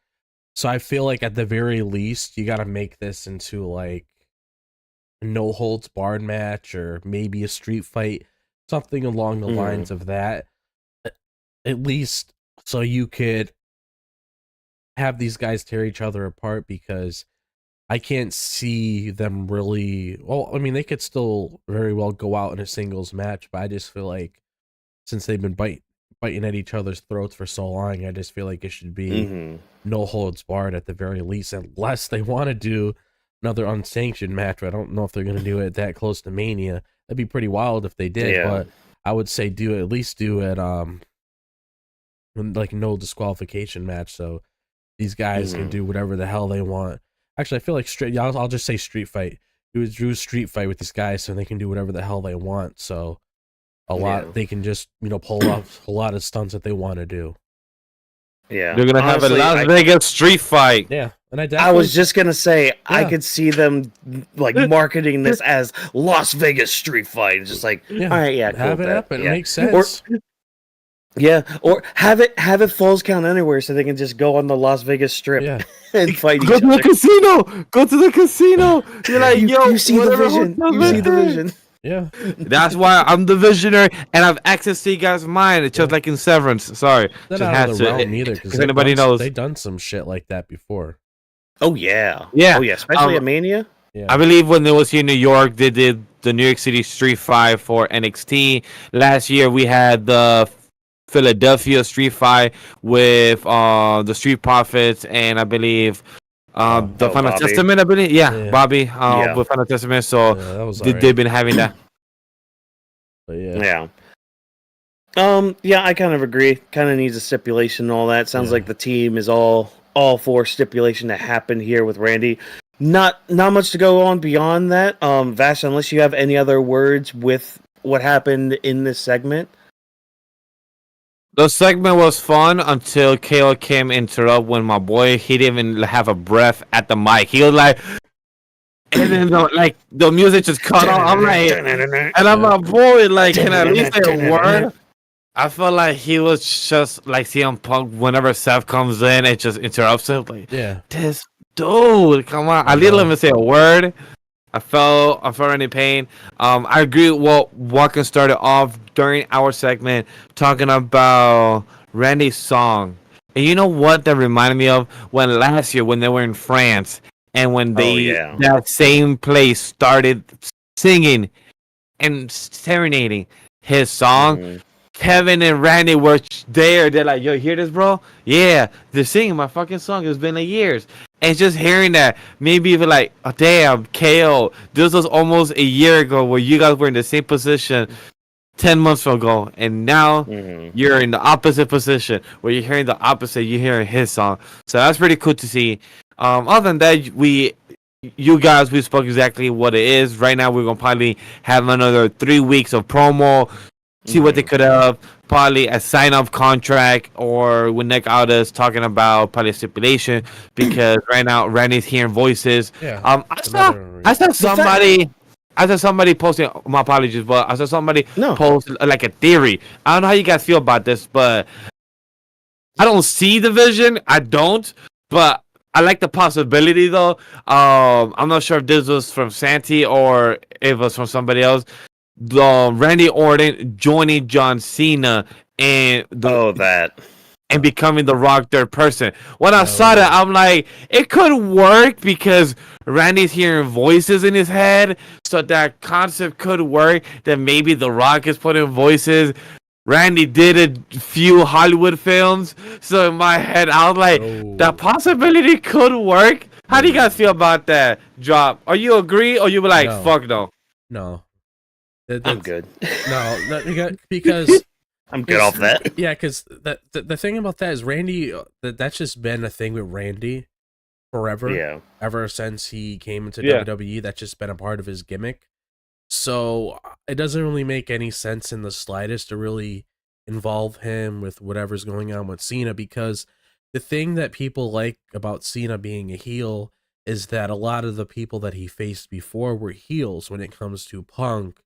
So I feel like at the very least, you got to make this into like a no holds barred match, or maybe a street fight, something along the lines of that. At least so you could have these guys tear each other apart, because I can't see them really. Well, I mean, they could still very well go out in a singles match, but I just feel like since they've been biting at each other's throats for so long, I just feel like it should be no holds barred at the very least, unless they want to do another unsanctioned match. I don't know if they're going to do it that close to Mania. That'd be pretty wild if they did, but I would say at least do it like no disqualification match, so these guys can do whatever the hell they want. Actually, I feel like I'll just say street fight. Do a street fight with these guys so they can do whatever the hell they want. So they can just pull off a lot of stunts that they want to do. Yeah, they're gonna have a Las Vegas street fight. Yeah, and I was just gonna say I could see them like marketing this as Las Vegas street fight. It's just like, all right, cool, have it happen. It makes sense. Or have it Falls Count Anywhere so they can just go on the Las Vegas Strip and fight each other. Go to the casino. Go to the casino. You're like, you see the vision. You see the vision. Yeah. That's why I'm the visionary, and I've access to you guys' mind. It's just like in Severance. Sorry. They're not out of the realm either, because anybody knows. They've done some shit like that before. Oh, yeah. Yeah. Oh, yeah. Especially at Mania. Yeah. I believe when it was here in New York, they did the New York City Street Fight for NXT. Last year, we had the Philadelphia Street Fight with the Street Profits, and I believe the Final Bobby. Testament, I believe. Yeah. Bobby with Final Testament. So they've been having that. But yeah, I kind of agree. Kind of needs a stipulation and all that. Sounds like the team is all for stipulation to happen here with Randy. Not much to go on beyond that. Vash, unless you have any other words with what happened in this segment. The segment was fun until KO came interrupt when my boy, he didn't even have a breath at the mic. He was like, and then the music just cut off. I'm like, and I'm like, boy, like, can I at least say a word? I felt like he was just like CM Punk whenever Seth comes in and just interrupts him. Like, this dude, come on. I didn't even say a word. I felt any pain. I agree with what Walken started off during our segment talking about Randy's song. And you know what that reminded me of? When last year when they were in France and when that same place started singing and serenading his song. Kevin and Randy were there. They're like, yo, hear this, bro? Yeah, they're singing my fucking song. It's been years. And just hearing that, maybe even like, oh, damn, KO. This was almost a year ago where you guys were in the same position 10 months ago. And now you're in the opposite position where you're hearing the opposite. You're hearing his song. So that's pretty cool to see. Other than that, we spoke exactly what it is. Right now, we're going to probably have another 3 weeks of promo. See what they could have, probably a sign-up contract, or when Nick Aldis talking about probably a stipulation, because right now Randy's hearing voices. Yeah. I saw somebody posting. My apologies, but I saw somebody post like a theory. I don't know how you guys feel about this, but I don't see the vision. I don't, but I like the possibility though. I'm not sure if this was from Santi or if it was from somebody else. The Randy Orton joining John Cena and and becoming the Rock third person. When I saw that, I'm like, it could work because Randy's hearing voices in his head, so that concept could work. That maybe the Rock is putting voices. Randy did a few Hollywood films, so in my head, I was like, that possibility could work. How do you guys feel about that drop? Are you agree or you be like, fuck no? No. I'm good. No, because I'm good off that. Yeah, because the thing about that is Randy. That's just been a thing with Randy forever. Yeah. Ever since he came into WWE, that's just been a part of his gimmick. So it doesn't really make any sense in the slightest to really involve him with whatever's going on with Cena, because the thing that people like about Cena being a heel is that a lot of the people that he faced before were heels when it comes to Punk.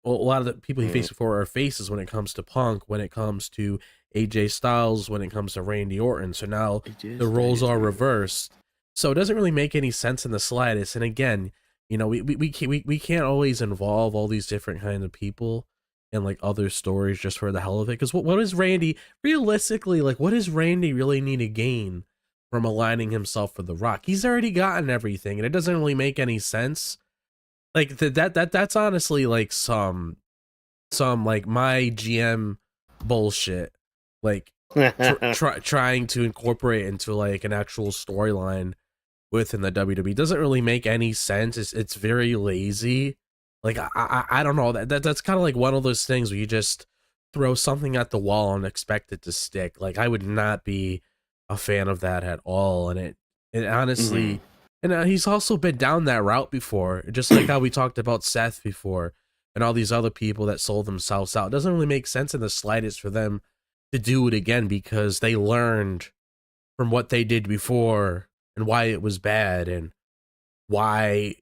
Well, a lot of the people he faced before are faces when it comes to Punk, when it comes to AJ Styles, when it comes to Randy Orton. So now the roles are reversed. So it doesn't really make any sense in the slightest. And again, we can't always involve all these different kinds of people and like other stories just for the hell of it. Because what is Randy realistically like? What does Randy really need to gain from aligning himself with The Rock? He's already gotten everything, and it doesn't really make any sense. Like that's honestly like some like my GM bullshit. Like trying to incorporate into like an actual storyline within the WWE doesn't really make any sense. It's very lazy. Like I don't know, that's kind of like one of those things where you just throw something at the wall and expect it to stick. Like I would not be a fan of that at all. And it honestly, and he's also been down that route before, just like how we talked about Seth before and all these other people that sold themselves out. It doesn't really make sense in the slightest for them to do it again, because they learned from what they did before and why it was bad, and why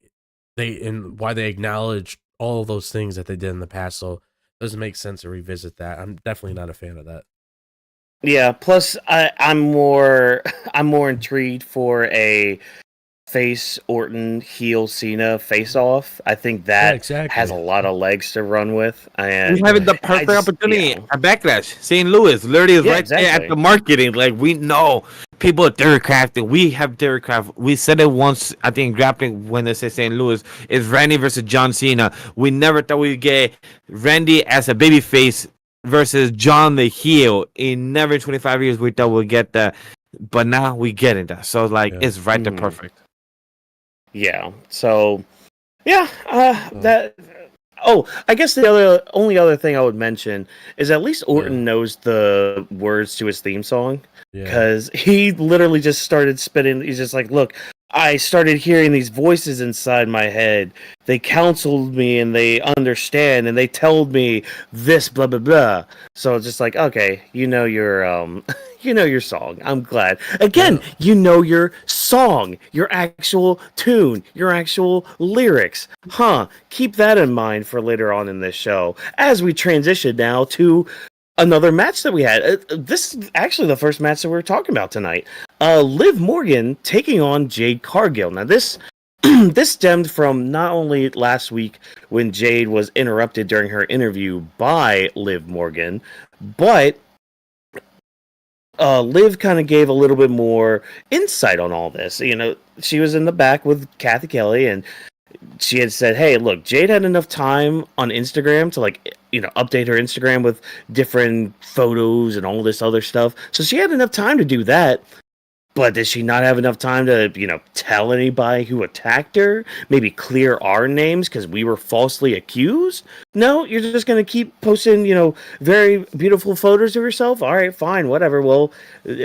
they acknowledge all of those things that they did in the past. So it doesn't make sense to revisit that. I'm definitely not a fan of that. Yeah, plus I'm more intrigued for a face Orton, heel Cena face off. I think that has a lot of legs to run with. And we have the perfect opportunity at Backlash. St. Louis literally is right there at the marketing. Like, we know people are theory crafting. We have theory craft. We said it once, I think, grappling when they say St. Louis is Randy versus John Cena. We never thought we'd get Randy as a babyface versus John the heel. In never 25 years we thought we'd get that, but now we get it. So like it's right there, perfect. Yeah. So, yeah. That. Oh, I guess the only other thing I would mention is at least Orton knows the words to his theme song, because he literally just started spitting. He's just like, "Look, I started hearing these voices inside my head. They counseled me and they understand and they told me this, blah blah blah." So it's just like, okay, you know your song. I'm glad. Again, you know your song, your actual tune, your actual lyrics. Keep that in mind for later on in this show as we transition now to another match that we had. This is actually the first match that we're talking about tonight. Liv Morgan taking on Jade Cargill. Now this this stemmed from not only last week when Jade was interrupted during her interview by Liv Morgan, but Liv kind of gave a little bit more insight on all this. You know, she was in the back with Kathy Kelly, and she had said, "Hey, look, Jade had enough time on Instagram to update her Instagram with different photos and all this other stuff. So she had enough time to do that. But did she not have enough time to, tell anybody who attacked her? Maybe clear our names because we were falsely accused? No, you're just going to keep posting, very beautiful photos of yourself? All right, fine, whatever. Well,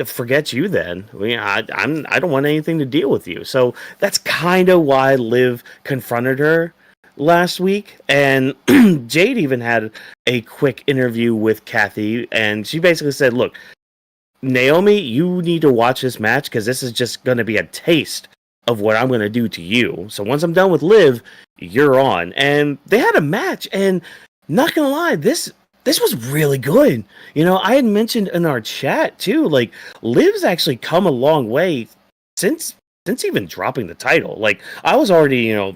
forget you then. I don't want anything to deal with you." So that's kind of why Liv confronted her last week. And Jade even had a quick interview with Kathy, and she basically said, "Look, Naomi, you need to watch this match because this is just going to be a taste of what I'm going to do to you. So once I'm done with Liv, you're on." And they had a match, and not going to lie, this was really good. I had mentioned in our chat too, like Liv's actually come a long way since even dropping the title. Like I was already,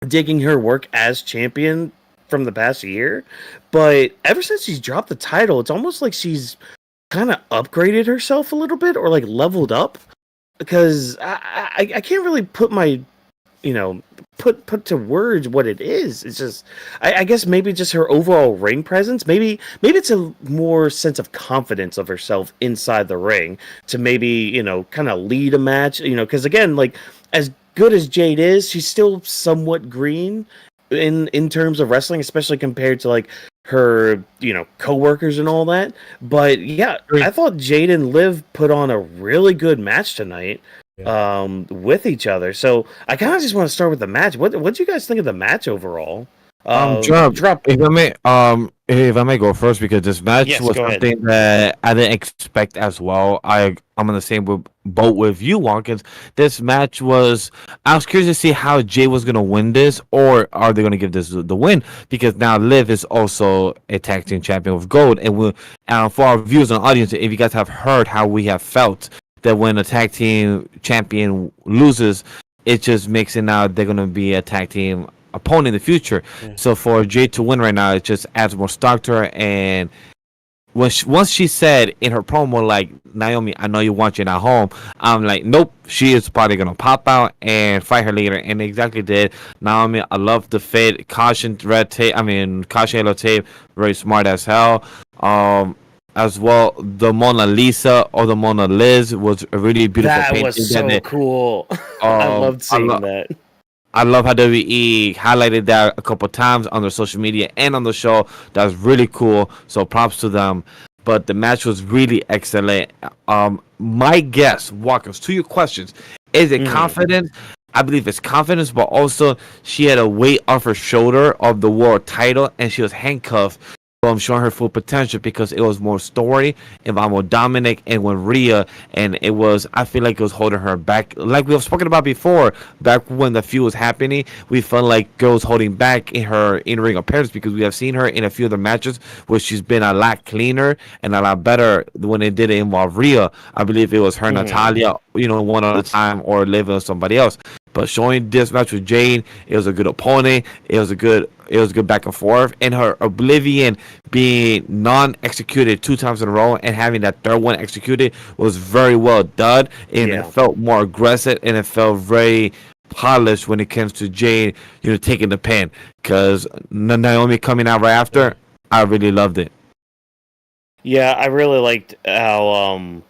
digging her work as champion from the past year, but ever since she's dropped the title, it's almost like she's kind of upgraded herself a little bit, or like leveled up, because I can't really put my put to words what it is. It's just I guess maybe just her overall ring presence. Maybe it's a more sense of confidence of herself inside the ring to maybe kind of lead a match. Because again, like as good as Jade is, she's still somewhat green in terms of wrestling, especially compared to like her, co-workers and all that. But yeah, I thought Jade and Liv put on a really good match tonight with each other. So I kind of just want to start with the match. What do you guys think of the match overall? Drop. If I may go first, because this match was something that I didn't expect as well. I'm on the same boat with you, Watkins. This match was, I was curious to see how Jay was going to win this, or are they going to give this the win? Because now Liv is also a tag team champion with gold. And for our viewers and audience, if you guys have heard how we have felt that when a tag team champion loses, it just makes it now they're going to be a tag team opponent in the future. Yeah. So for Jade to win right now, it just adds more stock to her. And once she said in her promo, like, Naomi, I know you want you at home, I'm like, nope, she is probably gonna pop out and fight her later, and exactly did. Naomi, I love the fit, caution yellow tape, very smart as hell. As well, the Mona Lisa or the Mona Liz was a really beautiful That painting. was so cool. I loved seeing that. I love how WWE highlighted that a couple times on their social media and on the show. That's really cool. So props to them. But the match was really excellent. My guess, Walkers, to your questions, is it confidence? I believe it's confidence, but also she had a weight off her shoulder of the world title, and she was handcuffed. So I'm showing her full potential because it was more story about more Dominic and when Rhea, and it was, I feel like it was holding her back. Like we have spoken about before, back when the feud was happening, we felt like girls holding back in her in-ring appearance because we have seen her in a few of the matches where she's been a lot cleaner and a lot better when it did involve Rhea. I believe it was her, Natalia, one at a time, or Liv or somebody else. But showing this match with Jade, it was a good opponent. It was good back and forth. And her Oblivion being non-executed 2 times in a row and having that third one executed was very well done. And it felt more aggressive, and it felt very polished when it comes to Jade, taking the pin. Because Naomi coming out right after, I really loved it. Yeah, I really liked how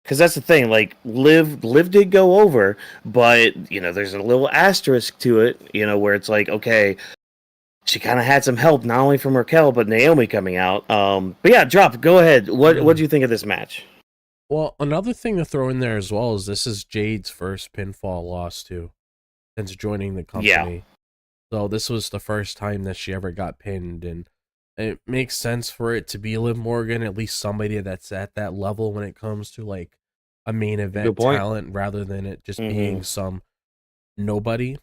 because that's the thing, like, Liv did go over, but, there's a little asterisk to it, where it's like, okay, she kind of had some help, not only from Raquel, but Naomi coming out. But yeah, Drop, go ahead. What do you think of this match? Well, another thing to throw in there as well is this is Jade's first pinfall loss, too, since joining the company. Yeah. So this was the first time that she ever got pinned, and it makes sense for it to be Liv Morgan, at least somebody that's at that level when it comes to like a main event talent, rather than it just being some nobody.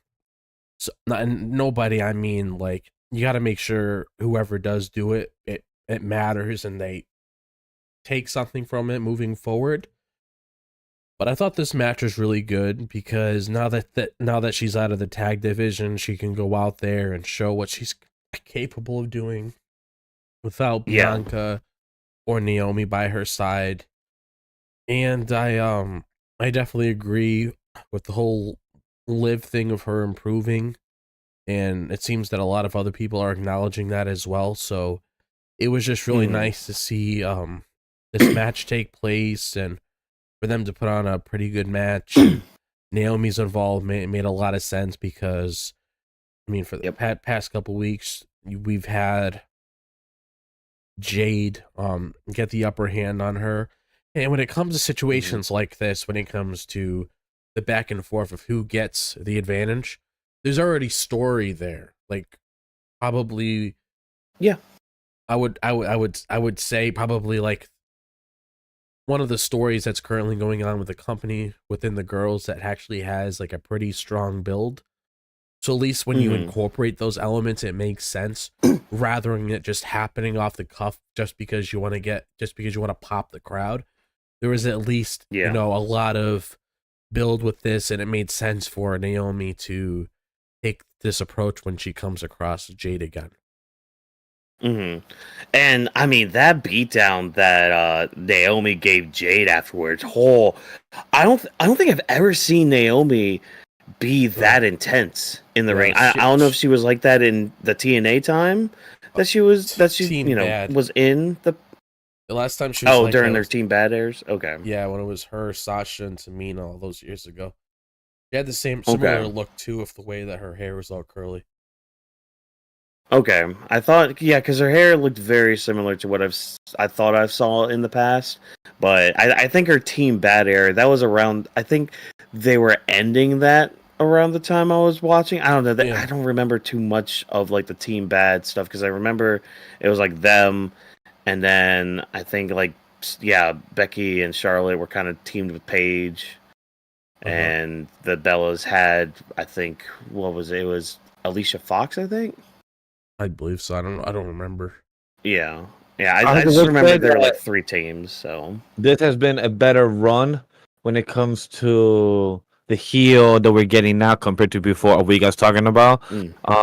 So nobody, I mean, like, you got to make sure whoever does do it, it matters and they take something from it moving forward. But I thought this match was really good because now that she's out of the tag division, she can go out there and show what she's capable of doing without Bianca or Naomi by her side. And I definitely agree with the whole Liv thing of her improving, and it seems that a lot of other people are acknowledging that as well. So it was just really nice to see this match take place and for them to put on a pretty good match. Naomi's involvement made a lot of sense because, I mean, for the past couple weeks, we've had Jade get the upper hand on her. And when it comes to situations like this, when it comes to the back and forth of who gets the advantage, there's already story there. Like, probably, I would say probably like one of the stories that's currently going on with the company within the girls that actually has like a pretty strong build. So at least when you incorporate those elements, it makes sense rather than it just happening off the cuff just because you want to pop the crowd. There was at least, a lot of build with this, and it made sense for Naomi to take this approach when she comes across Jade again. And I mean, that beatdown that Naomi gave Jade afterwards, I don't think I've ever seen Naomi be that intense in the ring. I don't know if she was like that in the TNA time that she was in the last time she was during their Team Bad Airs. Okay. Yeah, when it was her, Sasha, and Tamina all those years ago. She had the similar look too, with the way that her hair was all curly. Okay, I thought, because her hair looked very similar to what I thought I saw in the past, but I think her Team Bad era, that was around, I think they were ending that around the time I was watching. I don't know, I don't remember too much of like the Team Bad stuff, because I remember it was like them, and then I think like, Becky and Charlotte were kind of teamed with Paige, and the Bellas had, I think, what was it? It was Alicia Fox, I think? I believe so. I don't remember. Yeah. I just remember there were like 3 teams. So this has been a better run when it comes to the heel that we're getting now compared to before. What you guys talking about?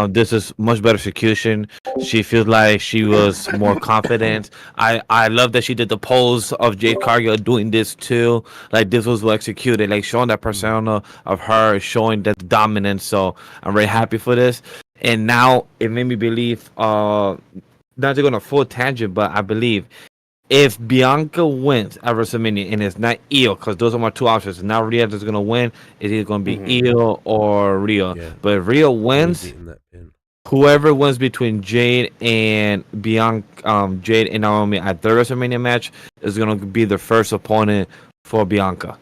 This is much better execution. She feels like she was more confident. I love that she did the pose of Jade Cargill doing this too. Like this was well executed, like showing that persona of her, showing that dominance. So I'm very happy for this. And now it made me believe. Not to go on a full tangent, but I believe if Bianca wins at WrestleMania and it's not Io, because those are my two options. Now Rhea is going to win. It's either going to be Io or Rhea. Yeah. But if Rhea wins, whoever wins between Jade and Bianca, Jade and Naomi at their WrestleMania match is going to be the first opponent for Bianca.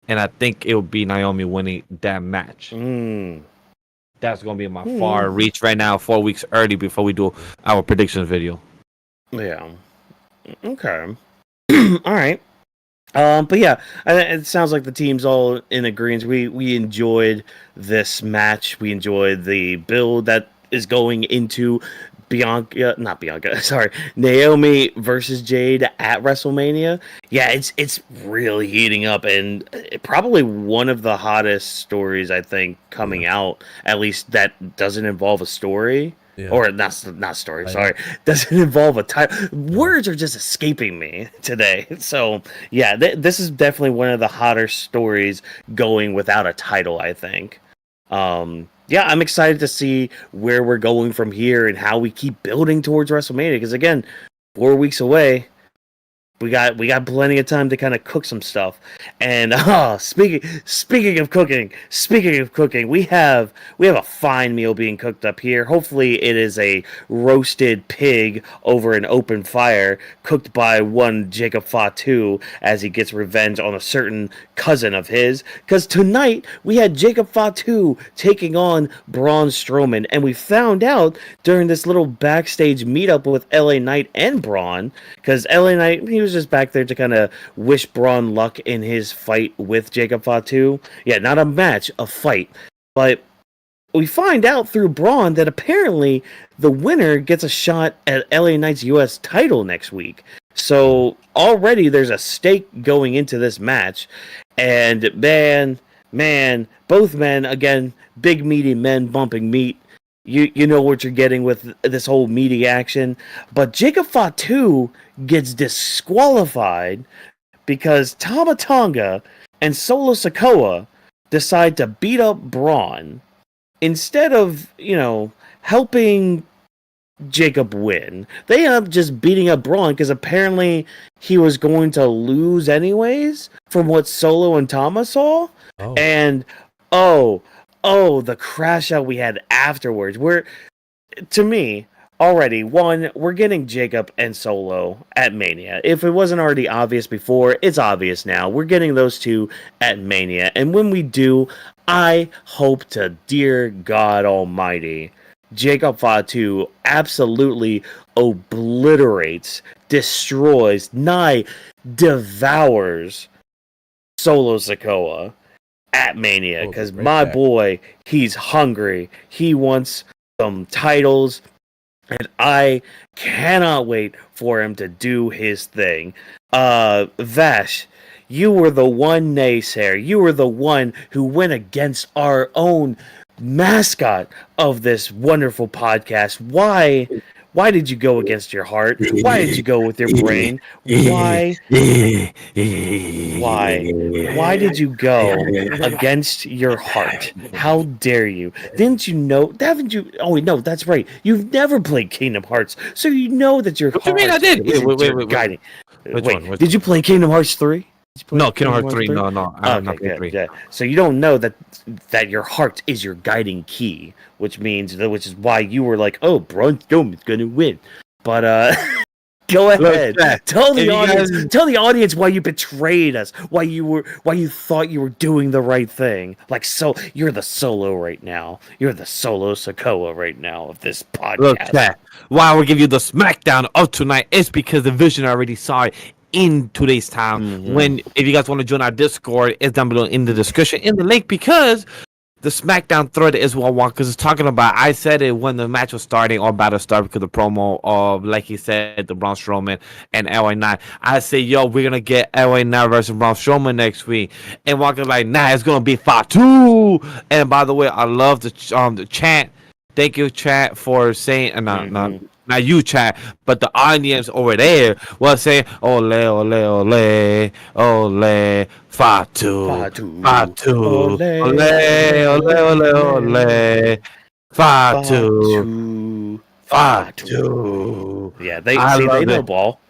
And I think it will be Naomi winning that match. That's going to be my far reach right now, 4 weeks early before we do our predictions video. Yeah. Okay. All right. But yeah, it sounds like the team's all in agreement. We enjoyed this match. We enjoyed the build that is going into Naomi versus Jade at WrestleMania. Yeah, it's really heating up, and probably one of the hottest stories I think coming out. At least that doesn't involve a story. Yeah. Or not story. Sorry, doesn't involve a title. Words are just escaping me today. So yeah, this is definitely one of the hotter stories going without a title. I think. Yeah, I'm excited to see where we're going from here and how we keep building towards WrestleMania. Because again, 4 weeks away. We got plenty of time to kind of cook some stuff. And speaking of cooking, we have a fine meal being cooked up here. Hopefully it is a roasted pig over an open fire, cooked by one Jacob Fatu as he gets revenge on a certain cousin of his. Because tonight we had Jacob Fatu taking on Braun Strowman, and we found out during this little backstage meetup with LA Knight and Braun, because LA Knight, he was just back there to kind of wish Braun luck in his fight with Jacob Fatu. Yeah, not a match, a fight. But we find out through Braun that apparently the winner gets a shot at LA Knight's US title next week. So already there's a stake going into this match. And man, both men, again, big meaty men bumping meat. You know what you're getting with this whole meaty action. But Jacob Fatu gets disqualified because Tama Tonga and Solo Sikoa decide to beat up Braun instead of, helping Jacob win. They end up just beating up Braun because apparently he was going to lose anyways from what Solo and Tama saw. Oh. And, the crash out we had afterwards. To me, already, we're getting Jacob and Solo at Mania. If it wasn't already obvious before, it's obvious now. We're getting those two at Mania. And when we do, I hope to dear God Almighty, Jacob Fatu absolutely obliterates, destroys, devours Solo Sikoa at Mania, because my boy, he's hungry. He wants some titles, and I cannot wait for him to do his thing. Vash, you were the one naysayer. You were the one who went against our own mascot of this wonderful podcast. Why did you go against your heart? Why did you go with your brain? Why? Why did you go against your heart? How dare you? Didn't you know? Haven't you? Oh, wait, no, that's right. You've never played Kingdom Hearts, so you know that your heart. What do you mean I did? Wait. Guiding. Which one? Did you play Kingdom Hearts 3? No, Kingdom Hearts 3. No. I have not played 3. Yeah. So you don't know that your heart is your guiding key, which is why you were like, "Oh, Braun Strowman's gonna win." But go ahead, tell the audience why you betrayed us, why you thought you were doing the right thing. Like, so you're the Solo right now. You're the Solo Sikoa right now of this podcast. Look, Chat, why I will give you the Smackdown of tonight is because the vision already saw it in today's time. If you guys want to join our Discord, it's down below in the description in the link, because the SmackDown thread is what I want because it's talking about. I said it when the match was starting or about to start because the promo of, like he said, the Braun Strowman and LA Knight. I say, yo, we're gonna get LA Knight versus Braun Strowman next week, and Walker's like, nah, it's gonna be Fatu. And by the way, I love the chant. Thank you, chat, for saying, not you, chat, but the audience over there was saying, ole, ole, ole, ole, Fatu, Fatu, ole, ole, ole, ole, Fatu, Fatu. Yeah, they know ball.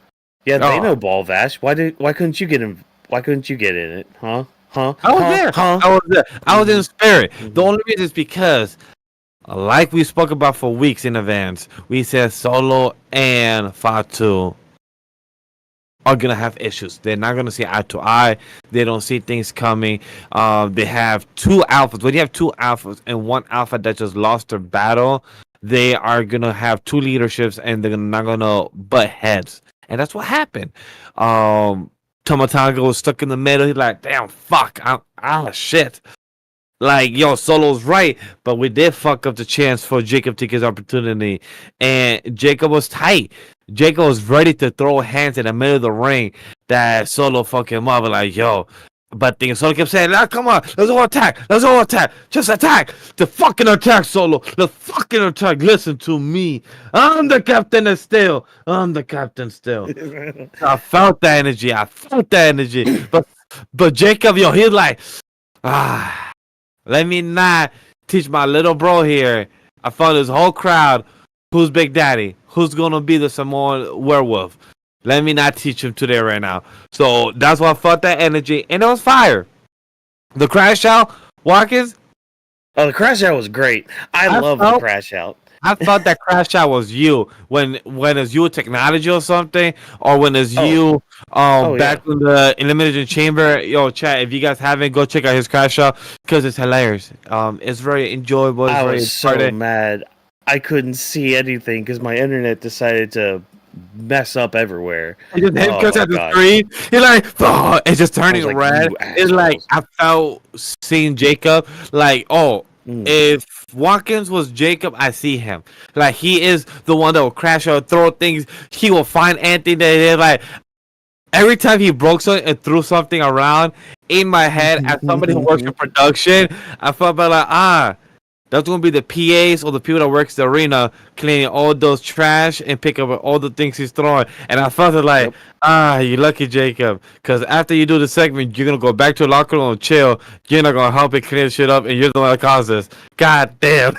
Yeah, they know ball, Vash. Why couldn't you get in? Why couldn't you get in it? Huh? I was there. I was there. I was in spirit. The only reason is because, like we spoke about for weeks in advance, we said Solo and Fatu are gonna have issues. They're not gonna see eye to eye. They don't see things coming. They have two alphas. When you have two alphas and one alpha that just lost their battle, they are gonna have two leaderships and they're not gonna butt heads. And that's what happened. Tomotaga was stuck in the middle. He's like, damn, fuck, shit. Like, yo, Solo's right, but we did fuck up the chance for Jacob to get his opportunity. And Jacob was tight. Jacob was ready to throw hands in the middle of the ring that Solo fucked him up. Like, yo. But then Solo kept saying, nah, come on, let's all attack. Let's all attack. Just attack. The fucking attack, Solo. The fucking attack. Listen to me. I'm the captain still. I'm the captain still. I felt that energy. But Jacob, yo, he's like, let me not teach my little bro here. I found this whole crowd. Who's Big Daddy? Who's going to be the Samoan werewolf? Let me not teach him today right now. So that's why I felt that energy. And it was fire. The crash out, Watkins. Oh, the crash out was great. I love the crash out. I thought that crash out was you when it's you technology or something, or when it's you back in the elimination chamber. Yo, chat, if you guys haven't, go check out his crash out because it's hilarious. It's very enjoyable. I was so mad. I couldn't see anything because my internet decided to mess up everywhere. He just hit cuts at the screen. He's like, oh, it's just turning red. It's like I felt seeing Jacob like, if Watkins was Jacob, I see him. Like, he is the one that will crash or throw things. He will find anything that is like. Every time he broke something and threw something around, in my head, as somebody who works in production, I felt like, that's going to be the PAs or the people that works the arena cleaning all those trash and pick up all the things he's throwing. And I felt it like, you lucky Jacob. Because after you do the segment, you're going to go back to the locker room and chill. You're not going to help it clean shit up, and you're the one that caused this. God damn.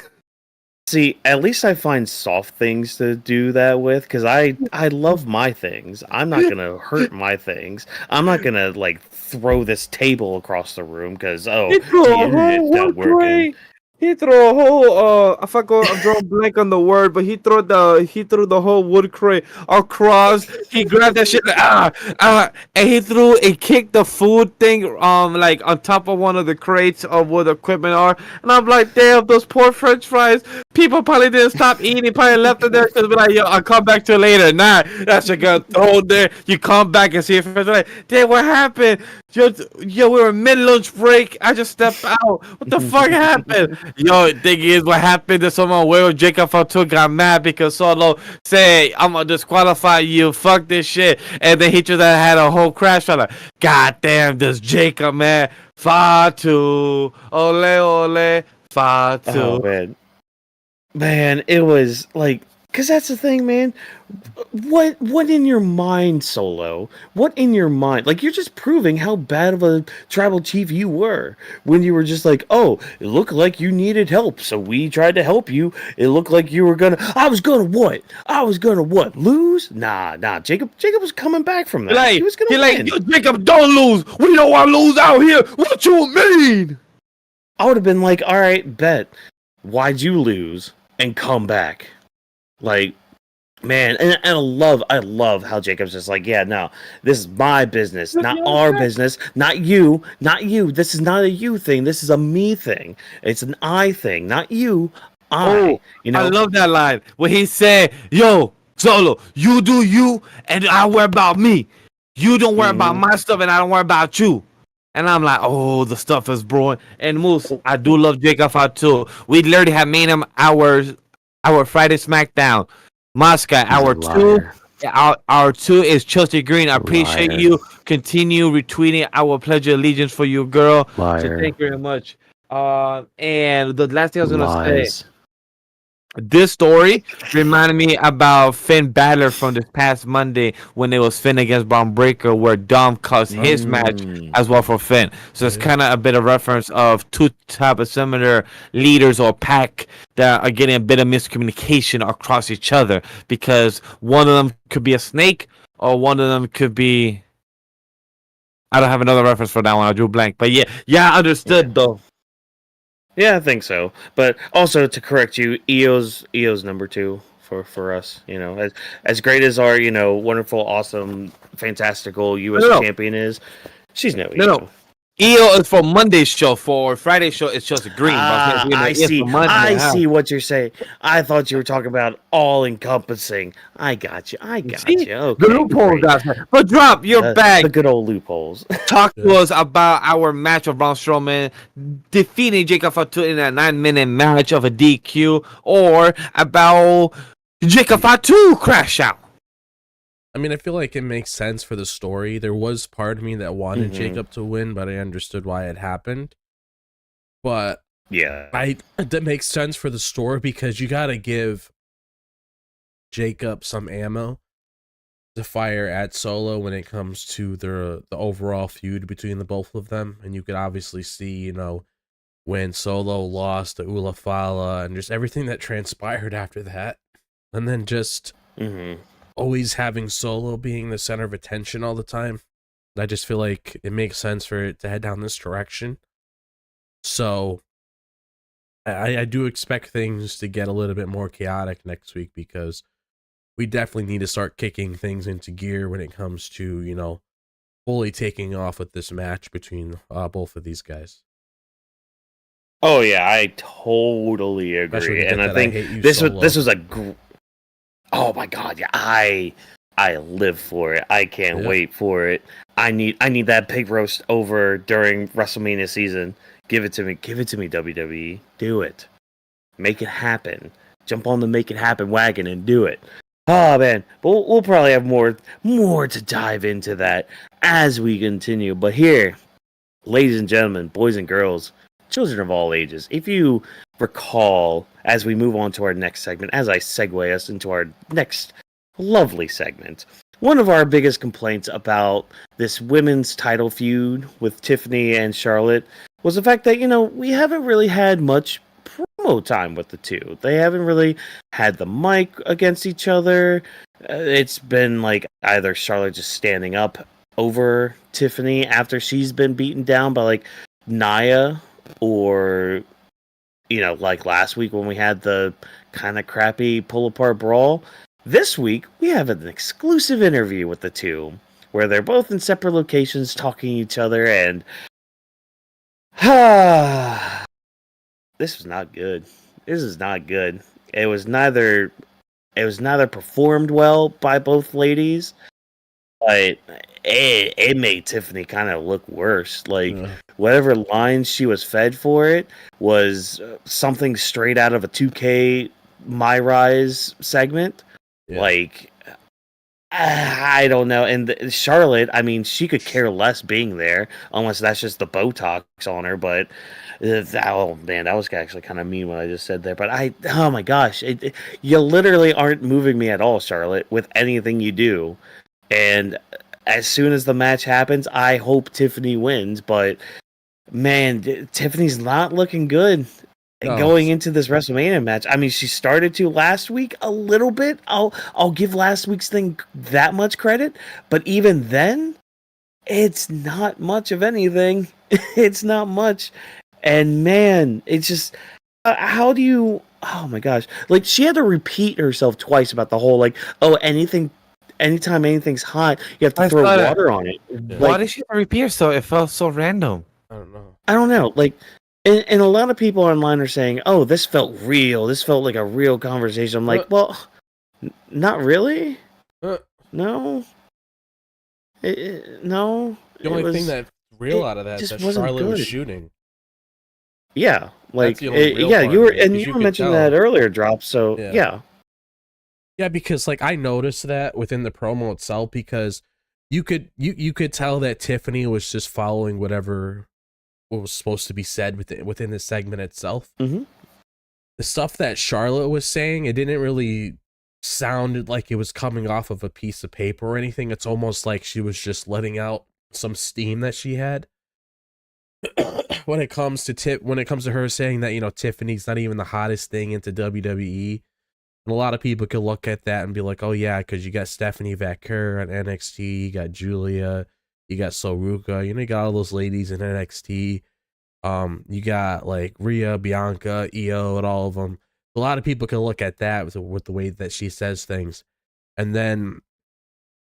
See, at least I find soft things to do that with, because I love my things. I'm not going to hurt my things. I'm not going to, like, throw this table across the room, because, the internet's not working. He threw a whole I'm drawing blank on the word, but he threw the whole wood crate across. He grabbed that shit and he threw and kicked the food thing like on top of one of the crates of where the equipment are. And I'm like, damn, those poor French fries. People probably didn't stop eating, probably left it there because be like, yo, I'll come back to it later. Nah, that shit got thrown there. You come back and see if it's like, damn, what happened? Yo, we were mid lunch break. I just stepped out. What the fuck happened? Yo, thing is, what happened to someone where Jacob Fatu got mad because Solo said, I'm gonna disqualify you, fuck this shit. And then he just had a whole crash. I'm like, God damn, this Jacob, man. Fatu. Ole, ole, Fatu. Oh, man, it was like, because that's the thing, man. What in your mind, Solo? What in your mind? Like, you're just proving how bad of a tribal chief you were when you were just like, oh, it looked like you needed help, so we tried to help you. It looked like you were I was gonna what? Lose? Nah. Jacob was coming back from that. He was gonna win. Yo, Jacob, don't lose. We don't want to lose out here. What you mean? I would have been like, all right, bet. Why'd you lose and come back? Like, man, and I love how Jacob's just like, yeah, no, this is my business, not our business, not you. This is not a you thing. This is a me thing. It's an I thing, not you. I love that line where he said, yo, Solo, you do you, and I worry about me. You don't worry about my stuff, and I don't worry about you. And I'm like, oh, the stuff is brewing. And Moose, I do love Jacob Fatu. We literally have made him our Friday SmackDown mascot. Our 2 is Chelsea Green. I appreciate you. Continue retweeting. I will pledge allegiance for you, girl. So thank you very much. And the last thing I was gonna say. This story reminded me about Finn Balor from this past Monday when it was Finn against Braun Breaker, where Dom caused his match as well for Finn. So it's kind of a bit of reference of two type of similar leaders or pack that are getting a bit of miscommunication across each other, because one of them could be a snake or one of them could be. I don't have another reference for that one. I drew blank, but yeah, I understood though. Yeah, I think so. But also to correct you, EO's number 2 for us. You know, as great as our wonderful, awesome, fantastical U.S. champion is, she's no EO. No. EO is for Monday's show. For Friday's show, it's just green. I see. I see what you're saying. I thought you were talking about all encompassing. I got you. Okay, the loopholes, but drop your bag. The good old loopholes. Talk to us about our match of Braun Strowman defeating Jacob Fatu in a 9-minute match of a DQ, or about Jacob Fatu crash out. I mean, I feel like it makes sense for the story. There was part of me that wanted Jacob to win, but I understood why it happened. But yeah, that makes sense for the story, because you got to give Jacob some ammo to fire at Solo when it comes to the overall feud between the both of them. And you could obviously see, when Solo lost to Ula Fala and just everything that transpired after that. And then just always having Solo being the center of attention all the time. I just feel like it makes sense for it to head down this direction. So I do expect things to get a little bit more chaotic next week, because we definitely need to start kicking things into gear when it comes to, fully taking off with this match between both of these guys. Oh yeah, I totally agree, and I think this was a. Oh my god, yeah, I live for it. I can't wait for it. I need that pig roast over during WrestleMania season. Give it to me, WWE. Do it. Make it happen. Jump on the make it happen wagon and do it. Oh man, but we'll probably have more to dive into that as we continue. But here, ladies and gentlemen, boys and girls, children of all ages, if you recall, as we move on to our next segment, as I segue us into our next lovely segment, one of our biggest complaints about this women's title feud with Tiffany and Charlotte was the fact that, we haven't really had much promo time with the two. They haven't really had the mic against each other. It's been like either Charlotte just standing up over Tiffany after she's been beaten down by like Nia, or like last week when we had the kind of crappy pull apart brawl. This week we have an exclusive interview with the two where they're both in separate locations talking to each other, and this was not good. This is not good. It was neither performed well by both ladies, but it made Tiffany kind of look worse. Like, whatever lines she was fed for it was something straight out of a 2K My Rise segment. Yeah. Like, I don't know. And Charlotte, I mean, she could care less being there, unless that's just the Botox on her. But oh man, that was actually kind of mean what I just said there. But oh my gosh, you literally aren't moving me at all, Charlotte, with anything you do. And as soon as the match happens, I hope Tiffany wins. But man, Tiffany's not looking good going into this WrestleMania match. I mean, she started to last week a little bit. I'll give last week's thing that much credit, but even then, it's not much of anything. It's not much. And man, it's just how do you? Oh my gosh! Like, she had to repeat herself twice about the whole anytime anything's hot, you have to throw water on it. Yeah. Why did she repeat herself? It felt so random. I don't know. Like, and a lot of people online are saying, "Oh, this felt real. This felt like a real conversation." I'm like, well, not really. No. No. The only thing that real out of that Charlotte was shooting. Yeah, like you were mentioning that earlier, Drop. So yeah, because like I noticed that within the promo itself, because you could tell that Tiffany was just following what was supposed to be said within the segment itself. Mm-hmm. The stuff that Charlotte was saying, it didn't really sound like it was coming off of a piece of paper or anything. It's almost like she was just letting out some steam that she had. when it comes to her saying that, Tiffany's not even the hottest thing into WWE, and a lot of people could look at that and be like, oh yeah, because you got Stephanie Vaquer at NXT, you got Julia, you got Soruka, you got all those ladies in NXT. You got like Rhea, Bianca, Io, and all of them. A lot of people can look at that with the way that she says things, and then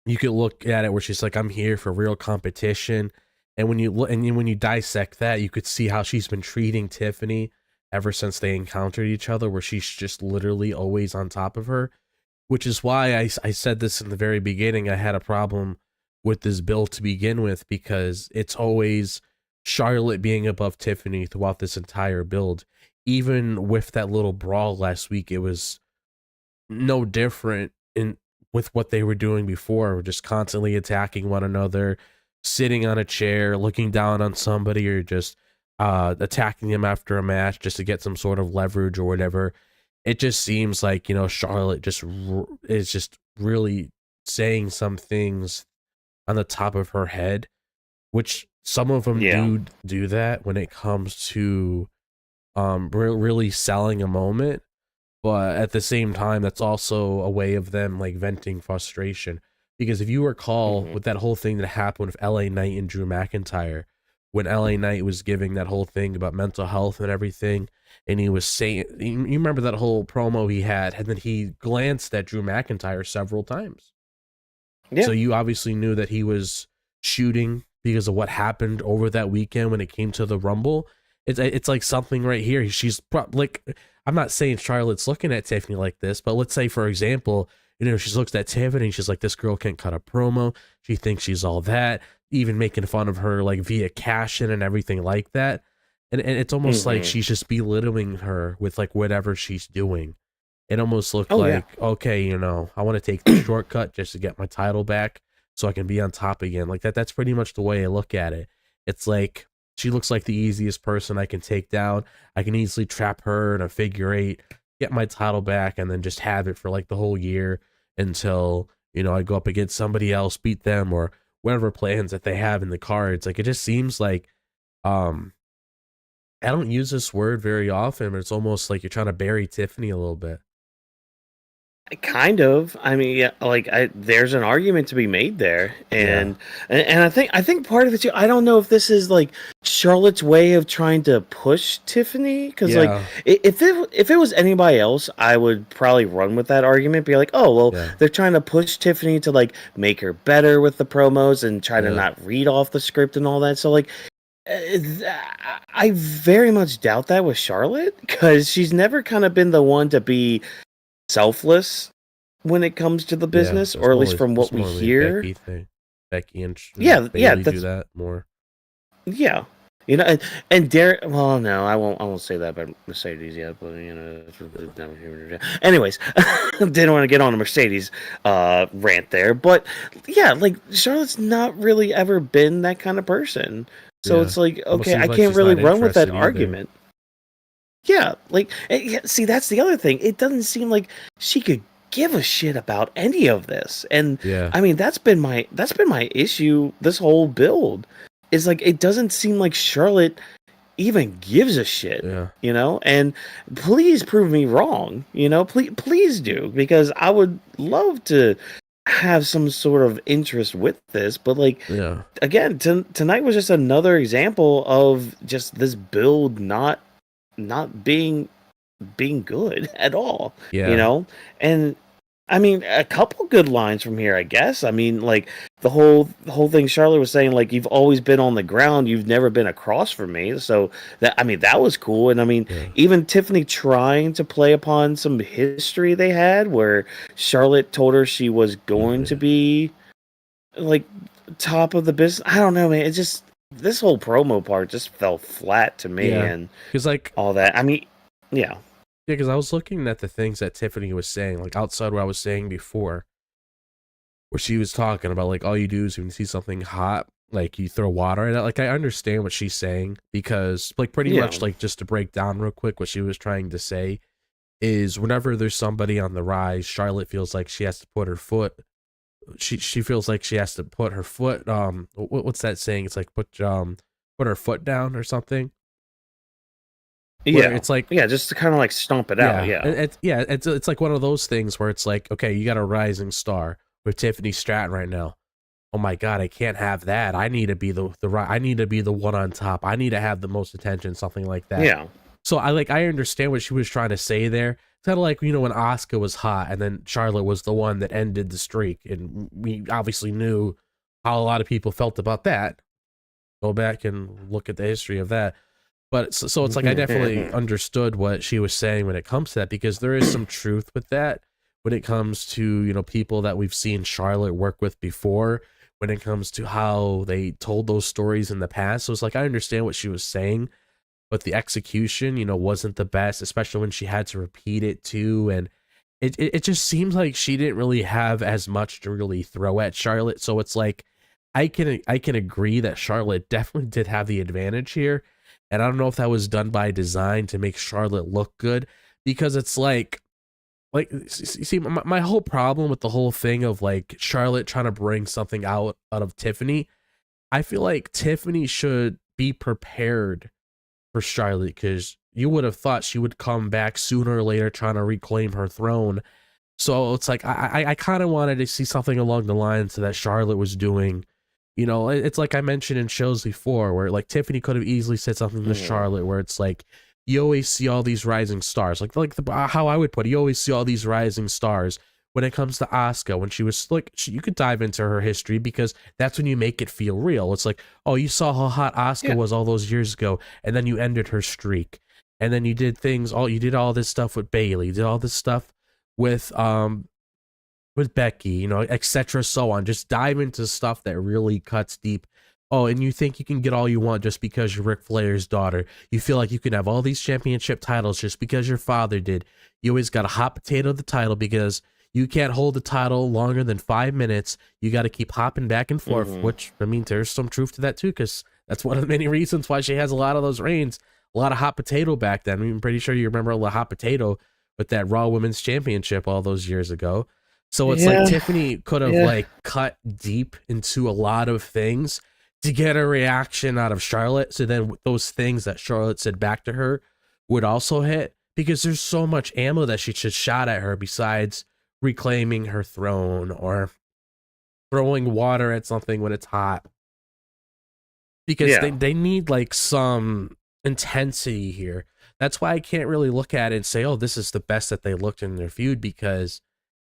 you could look at it where she's like, "I'm here for real competition." And when you dissect that, you could see how she's been treating Tiffany ever since they encountered each other, where she's just literally always on top of her. Which is why I said this in the very beginning. I had a problem with this build to begin with, because it's always Charlotte being above Tiffany throughout this entire build. Even with that little brawl last week, it was no different with what they were doing before, just constantly attacking one another, sitting on a chair, looking down on somebody, or just attacking them after a match just to get some sort of leverage or whatever. It just seems like, Charlotte is just really saying some things on the top of her head, which some of them do that when it comes to really selling a moment. But at the same time, that's also a way of them like venting frustration. Because if you recall with that whole thing that happened with LA Knight and Drew McIntyre, when LA Knight was giving that whole thing about mental health and everything, and he was saying, you remember that whole promo he had, and then he glanced at Drew McIntyre several times. Yeah. So you obviously knew that he was shooting because of what happened over that weekend when it came to the Rumble. It's like something right here. She's like, I'm not saying Charlotte's looking at Tiffany like this, but let's say, for example, she looks at Tiffany and she's like, this girl can't cut a promo. She thinks she's all that, even making fun of her like via cash-in and everything like that. And it's almost like she's just belittling her with like whatever she's doing. It almost looked okay, I want to take the shortcut just to get my title back so I can be on top again. Like that's pretty much the way I look at it. It's like, she looks like the easiest person I can take down. I can easily trap her in a figure 8, get my title back, and then just have it for like the whole year until, I go up against somebody else, beat them, or whatever plans that they have in the cards. Like, it just seems like, I don't use this word very often, but it's almost like you're trying to bury Tiffany a little bit. Kind of. I mean, there's an argument to be made there, and I think part of it too. I don't know if this is like Charlotte's way of trying to push Tiffany, because like if it was anybody else, I would probably run with that argument, be like, oh well, they're trying to push Tiffany to like make her better with the promos and try to not read off the script and all that. So like, I very much doubt that with Charlotte, because she's never kind of been the one to be selfless when it comes to the business, or at least from what we hear. Becky and Bayley do that more. Yeah, and Derek. Well, no, I won't say that about Mercedes yet. But anyways, didn't want to get on a Mercedes rant there. But yeah, like Charlotte's not really ever been that kind of person. So it's like, okay, I can't really run with that argument. Yeah, like, see, that's the other thing. It doesn't seem like she could give a shit about any of this. And I mean, that's been my issue this whole build. Is like, it doesn't seem like Charlotte even gives a shit. And please prove me wrong. Please do, because I would love to have some sort of interest with this, but like, again, tonight was just another example of just this build not being good at all. And I mean, a couple good lines from here, I guess. I mean, like the whole thing Charlotte was saying, like, you've always been on the ground, you've never been across from me. So that was cool. And I mean, even Tiffany trying to play upon some history they had, where Charlotte told her she was going to be like top of the business. I don't know, man. It's just, this whole promo part just fell flat to me, and because like all that. I mean, yeah, because I was looking at the things that Tiffany was saying, like outside what I was saying before, where she was talking about like all you do is when you see something hot, like you throw water at it. Like I understand what she's saying, because like pretty much like just to break down real quick what she was trying to say is whenever there's somebody on the rise, Charlotte feels like she has to put her foot. She feels like she has to put her foot. What's that saying? It's like put her foot down or something. Yeah, it's like just to kind of like stomp it out. Yeah, it's like one of those things where it's like, okay, you got a rising star with Tiffany Stratton right now. Oh my God, I can't have that. I need to be I need to be the one on top. I need to have the most attention, something like that. Yeah. So I understand what she was trying to say there. It's kind of like, you know, when Asuka was hot and then Charlotte was the one that ended the streak, and we obviously knew how a lot of people felt about that. Go back and look at the history of that. But so it's like I definitely understood what she was saying when it comes to that, because there is some truth with that when it comes to, you know, people that we've seen Charlotte work with before, when it comes to how they told those stories in the past. So it's like I understand what she was saying, but the execution, you know, wasn't the best, especially when she had to repeat it too. And it just seems like she didn't really have as much to really throw at Charlotte. So it's like I can agree that Charlotte definitely did have the advantage here. And I don't know if that was done by design to make Charlotte look good, because it's like see, my whole problem with the whole thing of like Charlotte trying to bring something out of Tiffany, I feel like Tiffany should be prepared for Charlotte, because you would have thought she would come back sooner or later trying to reclaim her throne. So it's like I kind of wanted to see something along the lines that Charlotte was doing. You know, it's like I mentioned in shows before, where like Tiffany could have easily said something to Charlotte, where it's like, you always see all these rising stars, how I would put it, you always see all these rising stars. When it comes to Asuka, when she was like, you could dive into her history, because that's when you make it feel real. It's like, oh, you saw how hot Asuka was all those years ago, and then you ended her streak, and then you did you did all this stuff with Bayley, you did all this stuff with Becky, you know, etc. So on. Just dive into stuff that really cuts deep. Oh, and you think you can get all you want just because you're Ric Flair's daughter. You feel like you can have all these championship titles just because your father did. You always got a hot potato of the title because you can't hold the title longer than 5 minutes. You got to keep hopping back and forth, which, I mean, there's some truth to that too, because that's one of the many reasons why she has a lot of those reigns. A lot of hot potato back then. I mean, I'm pretty sure you remember all the hot potato with that Raw Women's Championship all those years ago. So it's like Tiffany could have like cut deep into a lot of things to get a reaction out of Charlotte. So then those things that Charlotte said back to her would also hit, because there's so much ammo that she should shot at her besides reclaiming her throne or throwing water at something when it's hot. Because they need like some intensity here. That's why I can't really look at it and say, oh, this is the best that they looked in their feud, because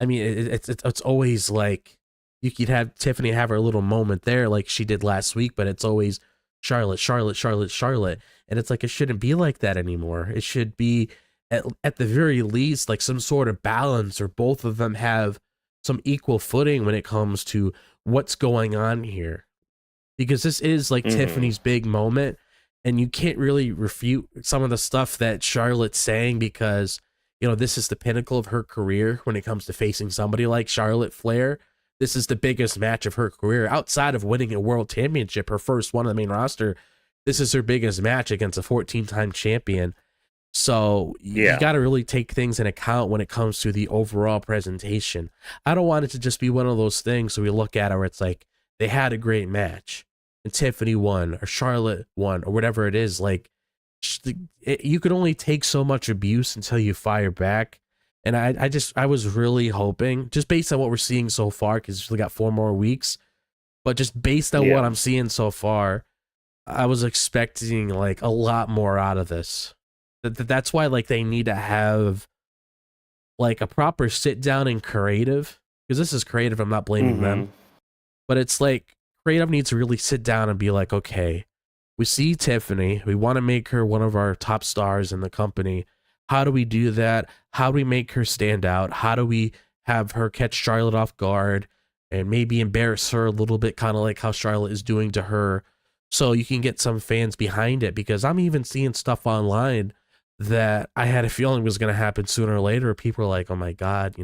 I mean, it's always like you could have Tiffany have her little moment there like she did last week, but it's always Charlotte, Charlotte, Charlotte, Charlotte. And it's like, it shouldn't be like that anymore. It should be at the very least like some sort of balance, or both of them have some equal footing when it comes to what's going on here. Because this is like Tiffany's big moment, and you can't really refute some of the stuff that Charlotte's saying, because you know, this is the pinnacle of her career when it comes to facing somebody like Charlotte Flair. This is the biggest match of her career outside of winning a world championship, her first one on the main roster. This is her biggest match against a 14-time champion. So you got to really take things in account when it comes to the overall presentation. I don't want it to just be one of those things where we look at it where it's like they had a great match and Tiffany won or Charlotte won or whatever it is. Like, you could only take so much abuse until you fire back. And I was really hoping, just based on what we're seeing so far, because we got 4 more weeks, but just based on what I'm seeing so far, I was expecting like a lot more out of this. That's why like they need to have like a proper sit down and creative, because this is creative. I'm not blaming them, but it's like creative needs to really sit down and be like, okay, we see Tiffany. We want to make her one of our top stars in the company. How do we do that? How do we make her stand out? How do we have her catch Charlotte off guard and maybe embarrass her a little bit, kind of like how Charlotte is doing to her? so you can get some fans behind it, because I'm even seeing stuff online that I had a feeling was going to happen sooner or later. People are like, oh my God,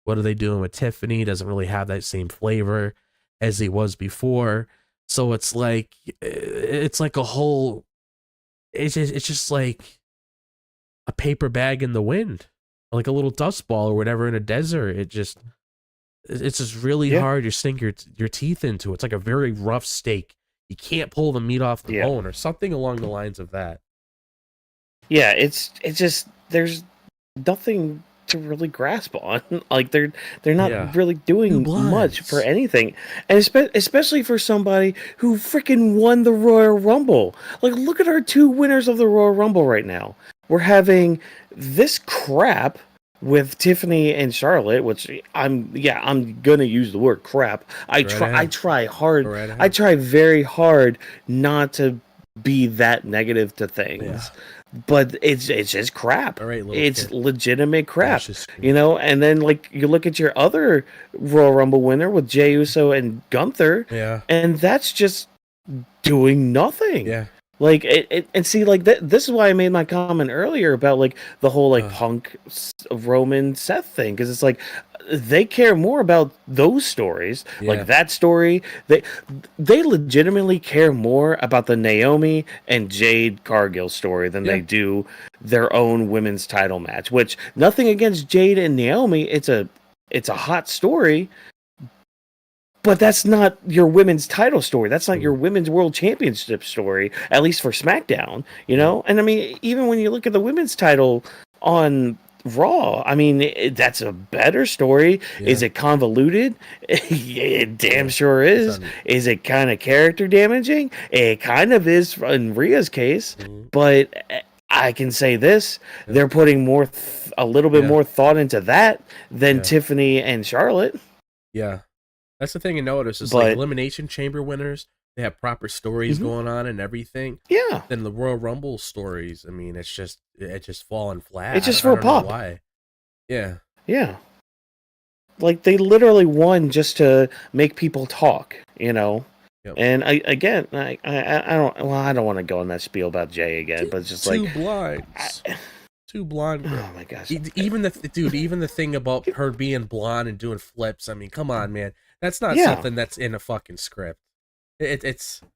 what are they doing with Tiffany? Doesn't really have that same flavor as he was before. So it's like a whole, it's just like a paper bag in the wind, like a little dust ball or whatever in a desert. It's just really hard to sink your teeth into. It's like a very rough steak. You can't pull the meat off the bone, or something along the lines of that. Yeah, it's just, there's nothing to really grasp on. Like they're not really doing much for anything, and especially for somebody who freaking won the Royal Rumble. Like, look at our 2 winners of the Royal Rumble right now. We're having this crap with Tiffany and Charlotte, which I'm gonna use the word crap. I try very hard not to be that negative to things. Yeah. But it's just crap. It's legitimate crap, And then, like, you look at your other Royal Rumble winner with Jey Uso and Gunther, and that's just doing nothing. Yeah. Like, and see, like, this is why I made my comment earlier about, like, the whole, like, Punk, Roman, Seth thing, because it's like, they care more about those stories, like that story. They legitimately care more about the Naomi and Jade Cargill story than they do their own women's title match. Which, nothing against Jade and Naomi, it's a hot story, but that's not your women's title story. That's not your women's world championship story, at least for SmackDown, And I mean, even when you look at the women's title on Raw, I mean, that's a better story. Is it convoluted? It damn sure is. Is it kind of character damaging? It kind of is in Rhea's case, but I can say this: they're putting a little bit more thought into that than Tiffany and Charlotte. Yeah, that's the thing you notice. Is like Elimination Chamber winners. They have proper stories going on and everything. Yeah. Then the Royal Rumble stories, I mean, it's just falling flat. It's just for a pop. Why? Yeah. Yeah. Like, they literally won just to make people talk, Yep. And I don't want to go on that spiel about Jay again, but it's just two blinds. Two blonde. Oh my gosh. Even the thing about her being blonde and doing flips. I mean, come on, man. That's not something that's in a fucking script.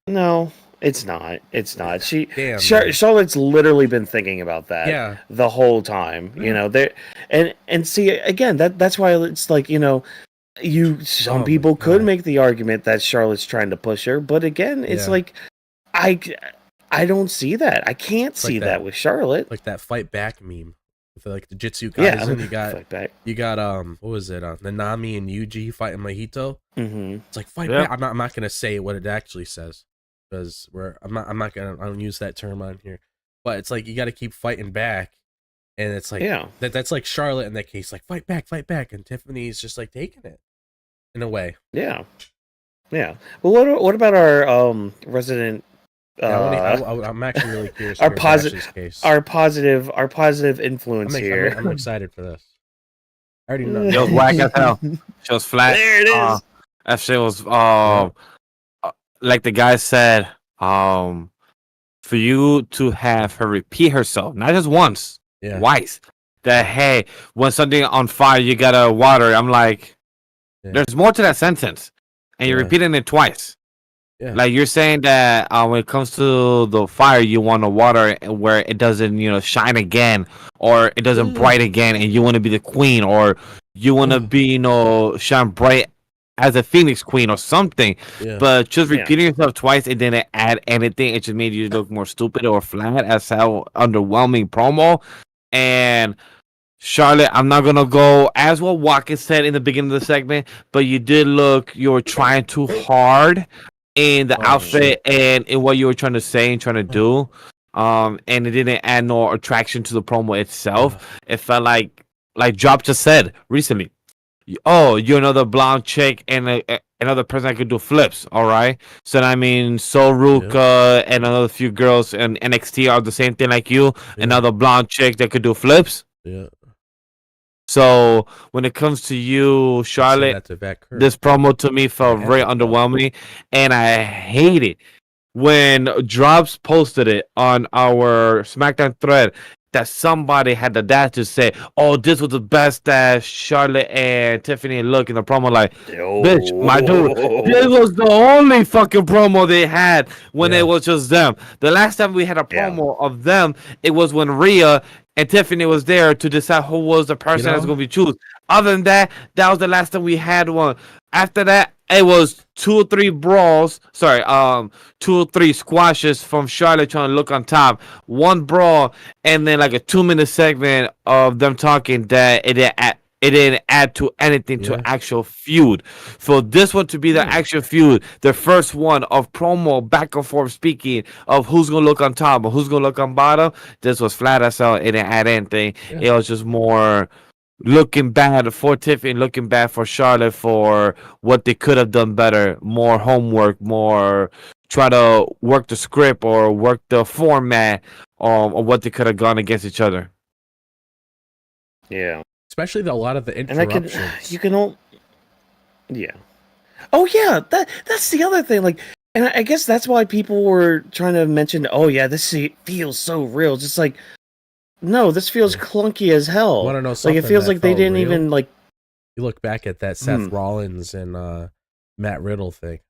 No, it's not. It's not. Charlotte's literally been thinking about that the whole time. There and see, again, that's why it's like, some people could make the argument that Charlotte's trying to push her, but again, it's like I don't see that. I can't see that with Charlotte. Like that fight back meme. With like the Jitsu guys, and you got what was it? Nanami and Yuji fighting Mahito. It's like fight back. I'm not gonna say what it actually says, because I don't use that term on here. But it's like you got to keep fighting back, and it's like that's like Charlotte in that case, like fight back, and Tiffany's just like taking it in a way. Yeah. Well, what about our resident? I'm actually really curious. Our positive influence here. I'm excited for this. I already know. It was whack as hell. She was flat. There it is. That shit was like the guy said. For you to have her repeat herself, not just once, twice. That hey, when something on fire, you gotta water. I'm like, there's more to that sentence, and you're repeating it twice. Yeah. Like you're saying that when it comes to the fire, you want to water where it doesn't, shine again, or it doesn't bright again, and you want to be the queen, or you want to be, shine bright as a Phoenix Queen or something. Yeah. But just repeating yourself twice, it didn't add anything. It just made you look more stupid or flat as how underwhelming promo. And Charlotte, I'm not gonna go as what Watkins said in the beginning of the segment, but you were trying too hard in the outfit and in what you were trying to say and trying to do, and it didn't add no attraction to the promo itself. It felt like Job just said recently, you're another blonde chick and another person that could do flips. All right, so I mean, Ruka and another few girls in NXT are the same thing like you, another blonde chick that could do flips. Yeah. So when it comes to you, Charlotte, this promo to me felt very underwhelming, and I hate it when Drops posted it on our SmackDown thread, that somebody had the dash to say, "Oh, this was the best that Charlotte and Tiffany look in the promo." Like, bitch, my dude, this was the only fucking promo they had when it was just them. The last time we had a promo of them, it was when Rhea and Tiffany was there to decide who was the person that's going to be chosen. Other than that, that was the last time we had one. After that, it was 2 or 3 brawls. Sorry, 2 or 3 squashes from Charlotte trying to look on top. 1 brawl, and then like a 2-minute segment of them talking that it didn't add to anything to actual feud. For this one to be the actual feud, the first one of promo back and forth speaking of who's gonna look on top or who's gonna look on bottom, this was flat as hell. It didn't add anything. It was just more looking bad for Tiffany, looking bad for Charlotte for what they could have done better. More homework, more try to work the script or work the format of what they could have gone against each other. Yeah. Especially a lot of the interruptions. Oh yeah, that's the other thing. Like, and I guess that's why people were trying to mention, oh yeah, this feels so real. Just like, no, this feels clunky as hell. Want to know something? Like, it feels like they didn't even like. You look back at that Seth Rollins and Matt Riddle thing.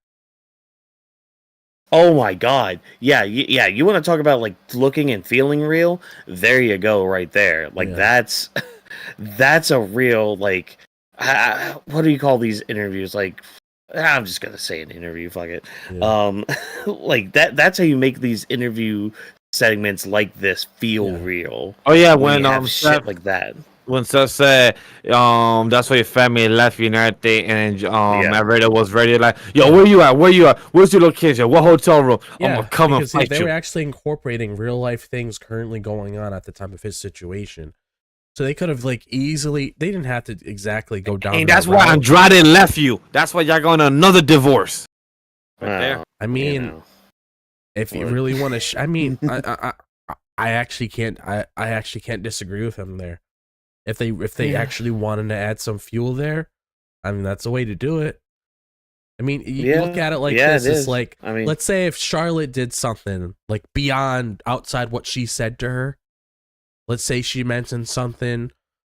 Oh my god, yeah. You want to talk about like looking and feeling real? There you go, right there. Like that's a real like. What do you call these interviews? Like, I'm just gonna say an interview. Fuck it. Yeah. Like that. That's how you make these interview segments like this feel real. Oh yeah, when shit like that. When Seth said, that's why your family left you and everything, and Matt Riddle was ready, like, yo, where you at? Where you at? Where's your location? What hotel room? Yeah, I'm gonna come and fight they you. were actually incorporating real life things currently going on at the time of his situation. So they could have like easily. They didn't have to exactly go down. And that's why Andrade left you. That's why y'all going to another divorce. Right there. I mean, if you really want to, I mean, I actually can't. I actually can't disagree with him there. If they actually wanted to add some fuel there, I mean, that's a way to do it. I mean, you look at it like this. It's like, I mean, let's say if Charlotte did something like beyond outside what she said to her. Let's say she mentioned something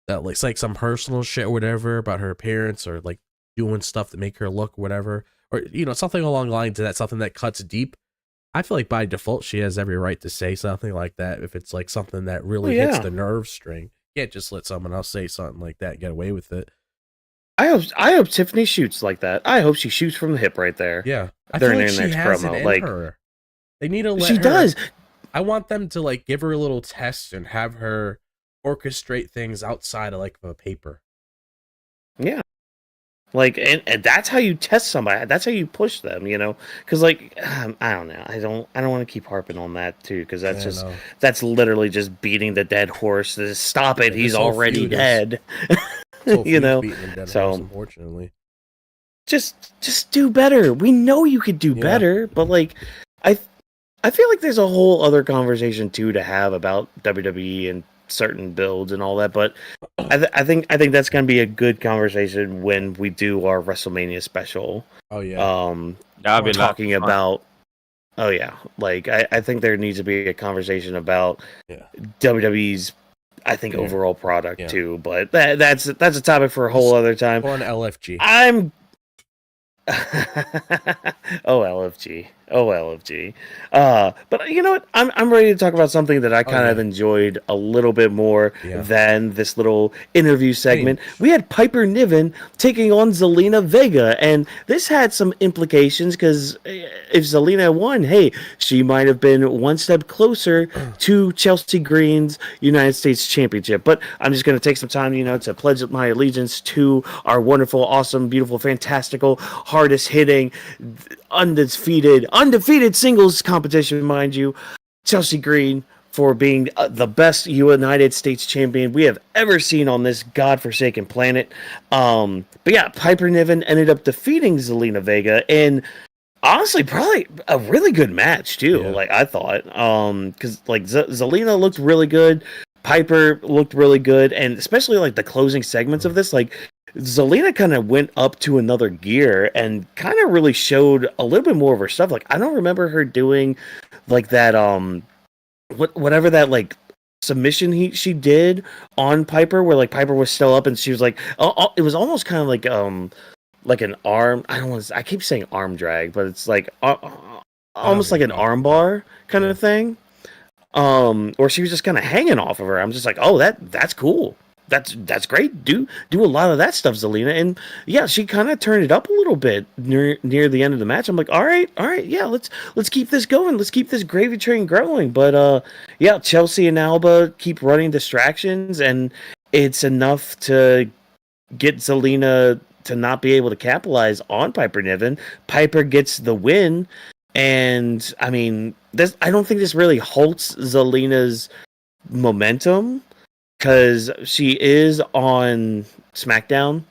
that looks like some personal shit or whatever about her appearance or like doing stuff to make her look whatever, or something along the lines of that, something that cuts deep. I feel like by default she has every right to say something like that if it's like something that really hits the nerve string. You can't just let someone else say something like that and get away with it. I hope Tiffany shoots like that. I hope she shoots from the hip right there. Yeah, I feel like she has it in her. They need to let her. She does. I want them to like give her a little test and have her orchestrate things outside of like a paper. Yeah. Like, and that's how you test somebody. That's how you push them, because like, I don't know. I don't want to keep harping on that too. Cause that's literally just beating the dead horse. Stop it. He's already dead. So, unfortunately, just do better. We know you could do better, but like, I feel like there's a whole other conversation too to have about WWE and certain builds and all that, but I think that's gonna be a good conversation when we do our WrestleMania special. Oh yeah. That'll be talking about. Oh yeah, like I think there needs to be a conversation about WWE's overall product too, but that's a topic for a whole other time. Or an LFG. LFG. But you know what? I'm ready to talk about something that I kind of enjoyed a little bit more than this little interview segment. We had Piper Niven taking on Zelina Vega, and this had some implications because if Zelina won, hey, she might have been one step closer to Chelsea Green's United States Championship. But I'm just going to take some time, to pledge my allegiance to our wonderful, awesome, beautiful, fantastical, hardest hitting, undefeated singles competition, mind you, Chelsea Green, for being the best United States champion we have ever seen on this godforsaken planet. But yeah, Piper Niven ended up defeating Zelina Vega in honestly probably a really good match too. Like I thought, because like Zelina looked really good. Piper looked really good, and especially like the closing segments of this, like Zelina kind of went up to another gear and kind of really showed a little bit more of her stuff. Like I don't remember her doing like that whatever that like submission she did on Piper, where like Piper was still up and she was like, it was almost kind of like an arm. I keep saying arm drag, but it's like almost like an arm bar kind of thing. Or she was just kind of hanging off of her. I'm just like, oh, that's cool. That's great. Do a lot of that stuff, Zelina. And yeah, she kind of turned it up a little bit near the end of the match. I'm like, all right, yeah, let's keep this going. Let's keep this gravy train growing. But yeah, Chelsea and Alba keep running distractions, and it's enough to get Zelina to not be able to capitalize on Piper Niven. Piper gets the win, and I mean, I don't think this really halts Zelina's momentum, because she is on SmackDown,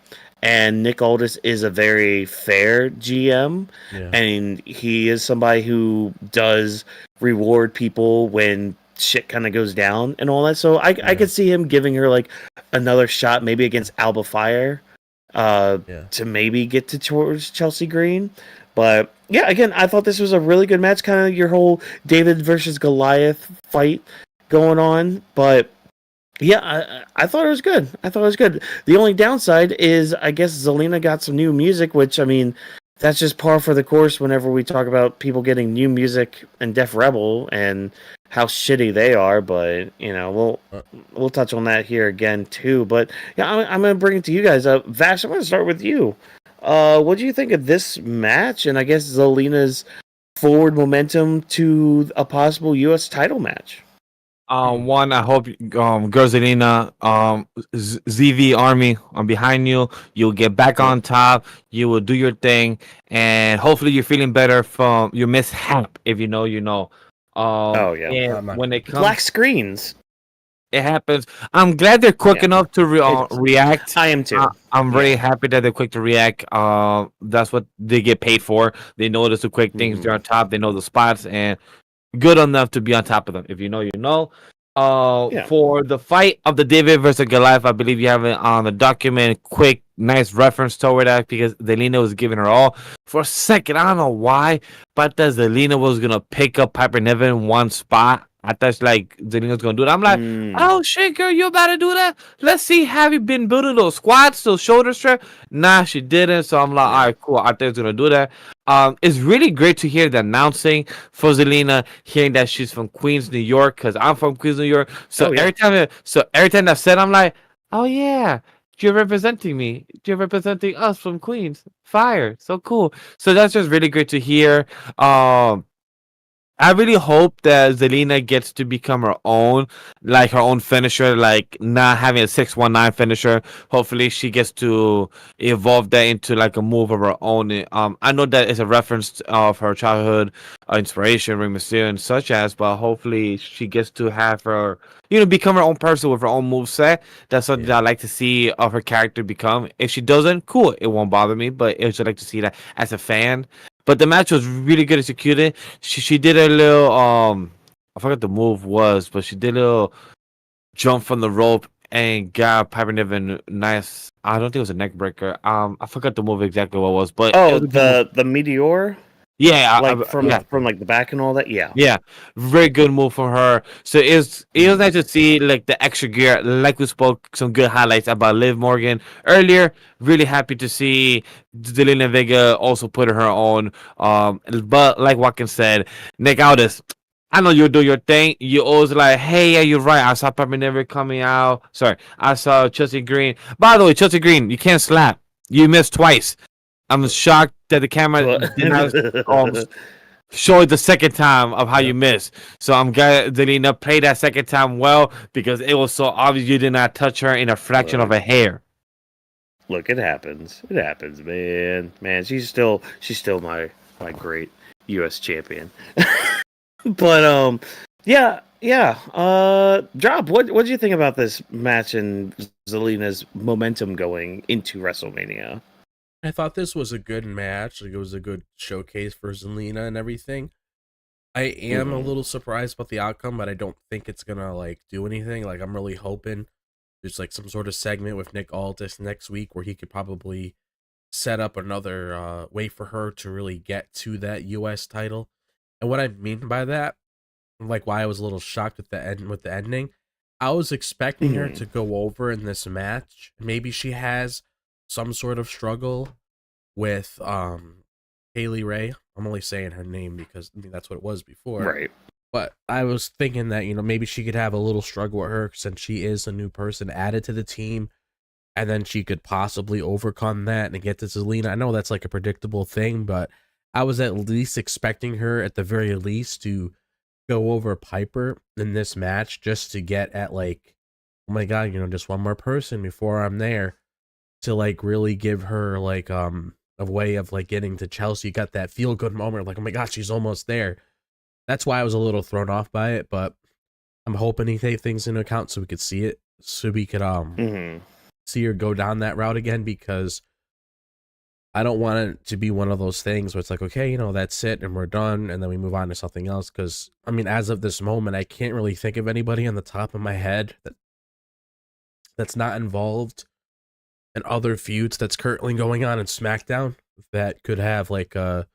and Nick Aldis is a very fair GM, and he is somebody who does reward people when shit kind of goes down and all that. So I could see him giving her like another shot, maybe against Alba Fire, to maybe get towards Chelsea Green. But yeah, again, I thought this was a really good match, kind of your whole David versus Goliath fight going on, but yeah, I thought it was good. The only downside is, I guess, Zelina got some new music, which, I mean, that's just par for the course whenever we talk about people getting new music in Def Rebel and how shitty they are. But, you know, we'll touch on that here again, too. But, yeah, I'm going to bring it to you guys. Vash, I'm going to start with you. What do you think of this match, and I guess Zelina's forward momentum to a possible U.S. title match? One, I hope, girls Zelina, ZV Army, I'm behind you. You'll get back on top. You will do your thing, and hopefully you're feeling better from your mishap. If you know, you know. And when it comes black screens, it happens. I'm glad they're quick enough to react. I am too. I'm very happy that they're quick to react. That's what they get paid for. They know there's the quick things. They're on top. They know the spots, and good enough to be on top of them. If you know, you know. For the fight of the David versus Goliath, I believe you have it on the document. Quick, nice reference toward that, because Zelina was giving her all. For a second, I don't know why, but that Zelina was gonna pick up Piper Niven one spot. I thought like Zelina's gonna do that. I'm like, oh shit, girl, you about to do that? Let's see. Have you been building those squats, those shoulder straps? Nah, she didn't. So I'm like, all right, cool. I think it's gonna do that. It's really great to hear the announcing for Zelina, hearing that she's from Queens, New York, because I'm from Queens, New York. So every time that said, I'm like, oh yeah, you're representing me. You're representing us from Queens. Fire, so cool. So that's just really great to hear. I really hope that Zelina gets to become her own finisher, like not having a 619 finisher. Hopefully she gets to evolve that into like a move of her own. I know that is a reference of her childhood inspiration, Rey Mysterio and such as, but hopefully she gets to have her, become her own person with her own moveset. That's something that I like to see of her character become. If she doesn't, cool, it won't bother me, but I would like to see that as a fan. But the match was really good executed. She did a little I forgot the move was, but she did a little jump from the rope and got Piper Niven nice. I don't think it was a neck breaker. I forgot the move exactly what it was, but the meteor. Yeah, from like the back and all that. Yeah, very good move from her. So it was nice to see like the extra gear. Like we spoke some good highlights about Liv Morgan earlier. Really happy to see Zelina Vega also put her own. But like Watkins said, Nick Aldis, I know you do your thing. You always like, hey, yeah, you're right. I saw Piper Niven coming out. Sorry, I saw Chelsea Green. By the way, Chelsea Green, you can't slap. You missed twice. I'm shocked that the camera did not show the second time of how you missed. So I'm glad Zelina played that second time well, because it was so obvious you did not touch her in a fraction of a hair. Look, it happens. It happens, man. Man, she's still my great U.S. champion. But Drop. What do you think about this match and Zelina's momentum going into WrestleMania? I thought this was a good match. Like, it was a good showcase for Zelina and everything. I am a little surprised about the outcome, but I don't think it's gonna like do anything. Like I'm really hoping there's like some sort of segment with Nick Aldis next week where he could probably set up another way for her to really get to that US title. And what I mean by that, like why I was a little shocked with the ending, I was expecting her to go over in this match. Maybe she has some sort of struggle with Haley Ray. I'm only saying her name because I mean that's what it was before. Right. But I was thinking that, maybe she could have a little struggle with her since she is a new person added to the team. And then she could possibly overcome that and get to Zelina. I know that's like a predictable thing, but I was at least expecting her at the very least to go over Piper in this match just to get at like, oh my God, just one more person before I'm there to like really give her like a way of like getting to Chelsea. You got that feel good moment, like, oh my God, she's almost there. That's why I was a little thrown off by it, but I'm hoping he take things into account so we could see it, so we could see her go down that route again, because I don't want it to be one of those things where it's like, okay, that's it and we're done and then we move on to something else. Because I mean, as of this moment, I can't really think of anybody on the top of my head that's not involved in other feuds that's currently going on in SmackDown that could have like a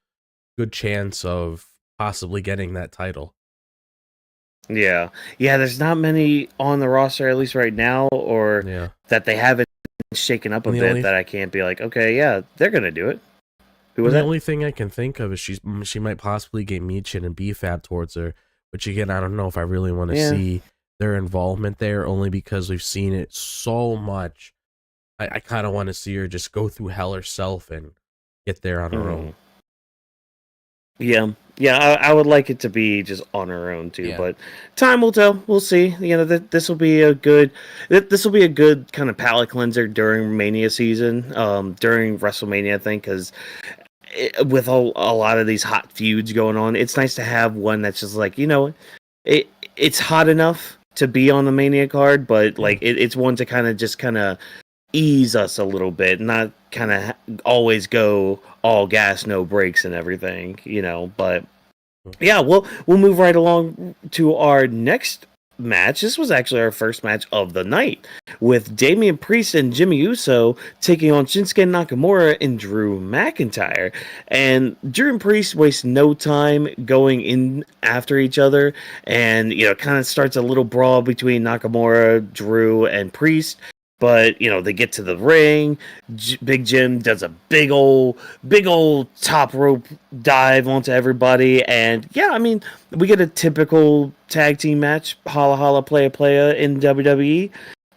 good chance of possibly getting that title. Yeah, there's not many on the roster, at least right now, or that they haven't shaken up a bit that I can't be like, okay, yeah, they're gonna do it. Who was the that? only thing I can think of is she might possibly get Michin and BFAB towards her, which again, I don't know if I really want to see their involvement there, only because we've seen it so much. I kind of want to see her just go through hell herself and get there on her own. Yeah, I would like it to be just on her own too, but time will tell. We'll see. This will be a good kind of palate cleanser during Mania season, during WrestleMania, I think, because with a lot of these hot feuds going on, it's nice to have one that's just like, it's hot enough to be on the Mania card, but like it's one to kind of ease us a little bit, not kind of always go all gas, no brakes and everything, but yeah, we'll move right along to our next match. This was actually our first match of the night, with Damian Priest and Jimmy Uso taking on Shinsuke Nakamura and Drew McIntyre. And Drew and Priest waste no time going in after each other, and kind of starts a little brawl between Nakamura, Drew, and Priest. But they get to the ring. Big Jim does a big old top rope dive onto everybody, and I mean, we get a typical tag team match, holla holla playa in WWE,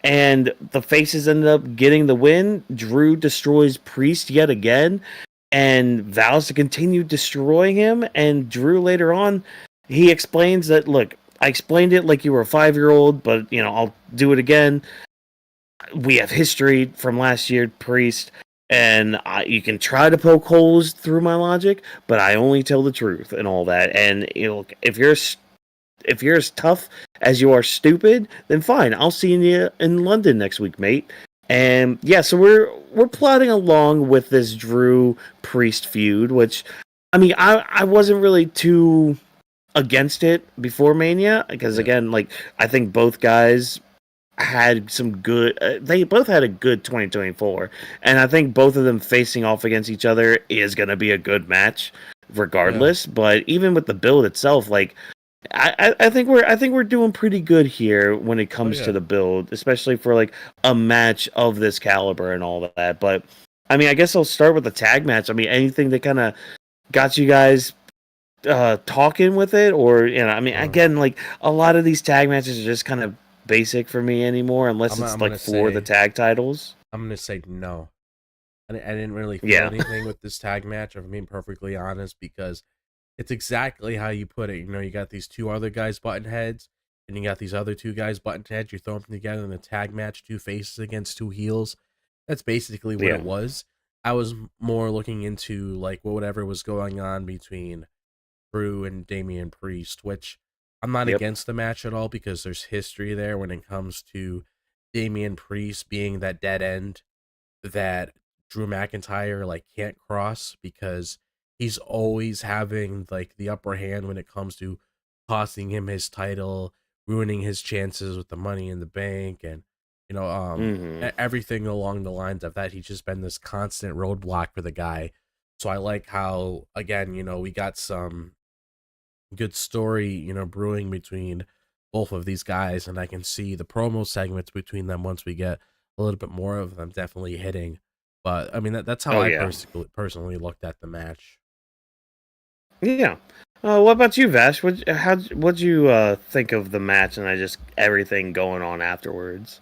and the faces ended up getting the win. Drew destroys Priest yet again, and vows to continue destroying him. And Drew later on, he explains that, look, I explained it like you were a 5-year-old, but I'll do it again. We have history from last year, Priest, and you can try to poke holes through my logic, but I only tell the truth and all that. And if you're as tough as you are stupid, then fine. I'll see you in London next week, mate. And so we're plodding along with this Drew Priest feud, which I mean, I wasn't really too against it before Mania, because again, like, I think both guys had some good they both had a good 2024, and I think both of them facing off against each other is going to be a good match regardless. But even with the build itself, like, I think we're doing pretty good here when it comes to the build, especially for like a match of this caliber and all that. But I mean, I guess I'll start with the tag match. I mean, anything that kind of got you guys talking with it, or I mean, again, like, a lot of these tag matches are just kind of basic for me anymore, unless it's like for the tag titles. I'm gonna say no. I didn't really feel anything with this tag match, if I'm being perfectly honest, because it's exactly how you put it. You got these two other guys button heads, and you got these other two guys button heads. You throw them together in a tag match, two faces against two heels. That's basically what it was. I was more looking into like whatever was going on between Drew and Damian Priest, which I'm not against the match at all, because there's history there when it comes to Damian Priest being that dead end that Drew McIntyre like can't cross, because he's always having like the upper hand when it comes to costing him his title, ruining his chances with the Money in the Bank, and everything along the lines of that. He's just been this constant roadblock for the guy. So I like how, again, we got some good story, brewing between both of these guys, and I can see the promo segments between them once we get a little bit more of them definitely hitting. But I mean, that's how personally looked at the match. Yeah. What about you, Vash? What'd you think of the match and just everything going on afterwards?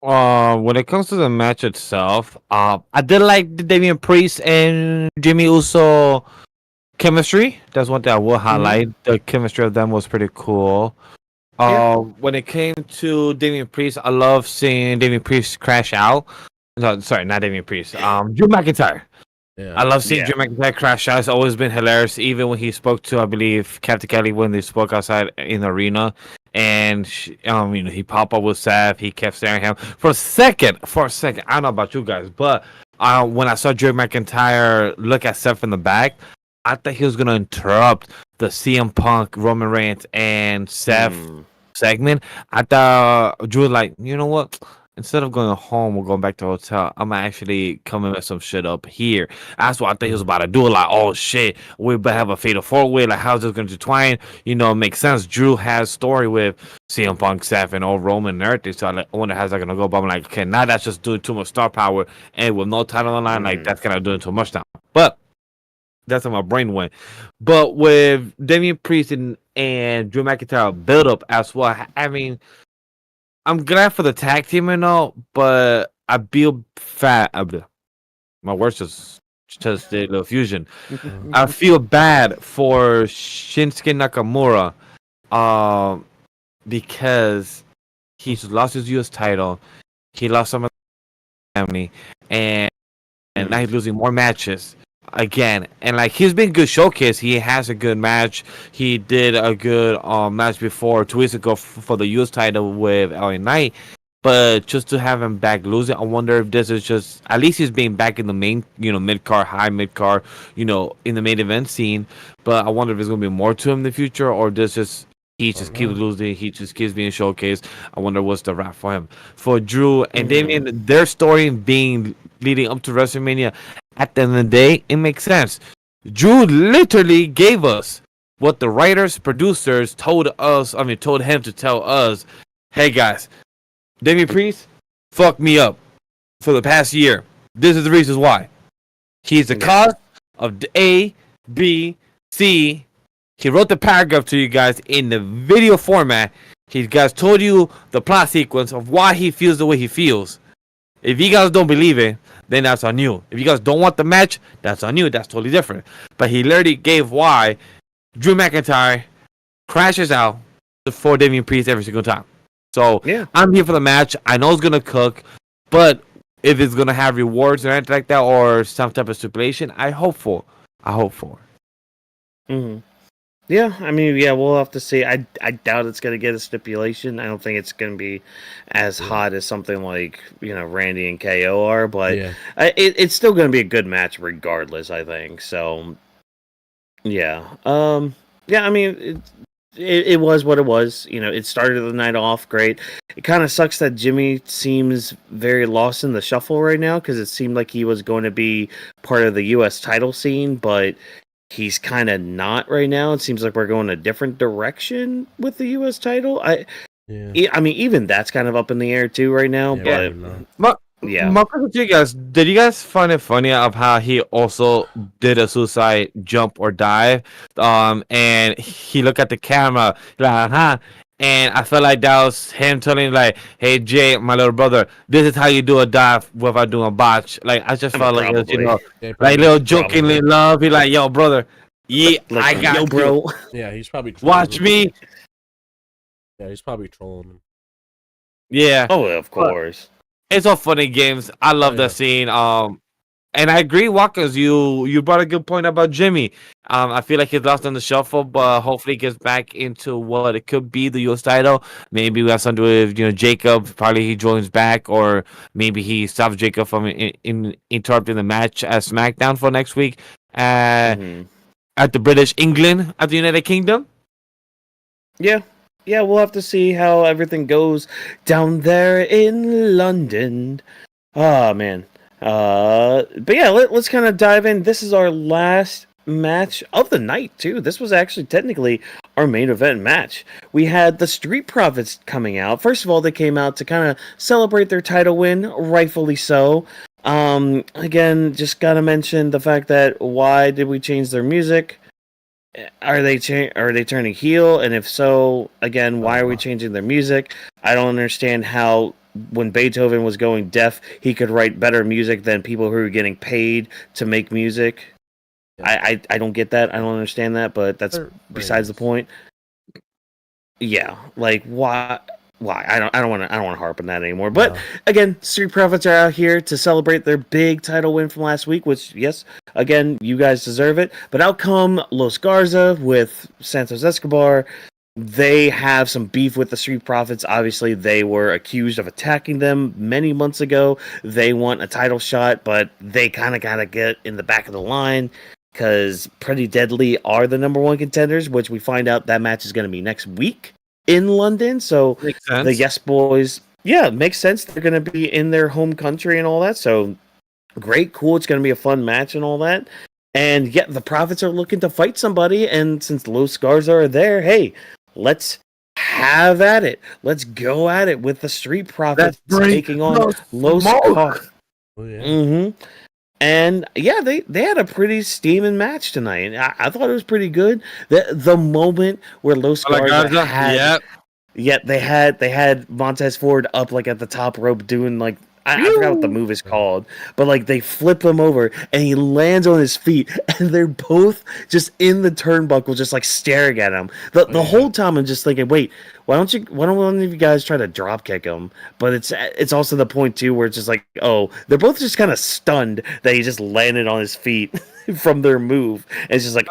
When it comes to the match itself, I did like the Damian Priest and Jimmy Uso chemistry. That's one thing I will highlight. The chemistry of them was pretty cool. When it came to Damian Priest, I love seeing Damian Priest crash out. No, sorry, not Damian Priest. Drew McIntyre. Yeah. I love seeing Drew McIntyre crash out. It's always been hilarious. Even when he spoke to, I believe, Captain Kelly when they spoke outside in the arena, and he popped up with Seth. He kept staring at him for a second. I don't know about you guys, but when I saw Drew McIntyre look at Seth in the back, I thought he was gonna interrupt the CM Punk, Roman Reigns, and Seth segment. I thought Drew was like, you know what? Instead of going home or going back to the hotel, I'm actually coming with some shit up here. That's what I think he was about to do. Like, oh shit, we better have a fatal four-way. Like, how's this going to intertwine? It makes sense. Drew has story with CM Punk, Seth, and old Roman and everything. So I wonder how's that going to go. But I'm like, okay, now that's just doing too much star power. And with no title on line, like, that's kind of doing too much now. But that's how my brain went. But with Damian Priest and Drew McIntyre build up as well, I mean, I'm glad for the tag team and all, but I feel my words just did a little fusion. I feel bad for Shinsuke Nakamura, because he's lost his U.S. title, he lost some of the family, and now he's losing more matches again. And like, he's been good showcase. He has a good match. He did a good match before 2 weeks ago for the US title with LA Knight. But just to have him back losing, I wonder if this is just, at least he's being back in the main, mid-card, high mid-card, in the main event scene. But I wonder if there's going to be more to him in the future, or this just, he just keeps losing. He just keeps being showcased. I wonder what's the wrap for him. For Drew and Damian, their story being leading up to WrestleMania, at the end of the day, it makes sense. Drew literally gave us what the writers, producers told him to tell us. Hey guys, Damian Priest fucked me up for the past year. This is the reasons why. He's the cause of the A, B, C. He wrote the paragraph to you guys in the video format. He guys told you the plot sequence of why he feels the way he feels. If you guys don't believe it, then that's on you. If you guys don't want the match, that's on you. That's totally different. But he literally gave why Drew McIntyre crashes out for Damian Priest every single time. So I'm here for the match. I know it's going to cook, but if it's going to have rewards or anything like that, or some type of stipulation, I hope for. Yeah, I mean, we'll have to see. I doubt it's going to get a stipulation. I don't think it's going to be as hot as something like, Randy and KO are, but it's still going to be a good match regardless, I think. So, yeah. I mean, it was what it was. It started the night off great. It kind of sucks that Jimmy seems very lost in the shuffle right now, because it seemed like he was going to be part of the U.S. title scene, but he's kind of not right now. It seems like we're going a different direction with the U.S. title. I mean, even that's kind of up in the air too right now. My question to you guys: did you guys find it funny of how he also did a suicide jump or dive? And he looked at the camera like, and I felt like that was him telling like, "Hey Jay, my little brother, this is how you do a dive without doing a botch." Like, I just felt like, like little jokingly love. He like, "Yo, brother, I got you, bro." Yeah, he's probably watch me. Yeah, he's probably trolling him. Yeah. Oh, of course. But it's all funny games. I love that scene. And I agree, Walkers. You brought a good point about Jimmy. I feel like he's lost on the shuffle, but hopefully he gets back into what it could be, the U.S. title. Maybe we have something with Jacob. Probably he joins back, or maybe he stops Jacob from interrupting the match at SmackDown for next week. at the British England at the United Kingdom. Yeah, we'll have to see how everything goes down there in London. Oh man. But yeah, let's kind of dive in. This is our last match of the night too. This was actually technically our main event match. We had the Street Profits coming out. First of all, they came out to kind of celebrate their title win, rightfully so. Again, just gotta mention the fact that why did we change their music? Are they turning heel? And if so, again, why are we changing their music? I don't understand how when Beethoven was going deaf, he could write better music than people who are getting paid to make music. Yeah. I don't get that. I don't understand that, but that's besides the point. Yeah, like why? I don't want to harp on that anymore. But again, Street Profits are out here to celebrate their big title win from last week, which yes, again, you guys deserve it. But out come Los Garza with Santos Escobar. They have some beef with the Street Profits. Obviously, they were accused of attacking them many months ago. They want a title shot, but they kind of gotta get in the back of the line because Pretty Deadly are the number one contenders, which we find out that match is going to be next week in London. So the Yes Boys, makes sense. They're going to be in their home country and all that. So great, cool. It's going to be a fun match and all that. And the Profits are looking to fight somebody. And since Los Garza are there, hey, let's have at it. Let's go at it with the Street Profits taking on Los Garza. Oh, yeah. And they had a pretty steaming match tonight. I thought it was pretty good. The moment where Los Garza had, they had Montez Ford up like at the top rope doing like I forgot what the move is called, but like they flip him over and he lands on his feet and they're both just in the turnbuckle, just like staring at him. The whole time I'm just thinking, wait, why don't one of you guys try to drop kick him? But it's also the point too where it's just like, oh, they're both just kind of stunned that he just landed on his feet from their move. And it's just like,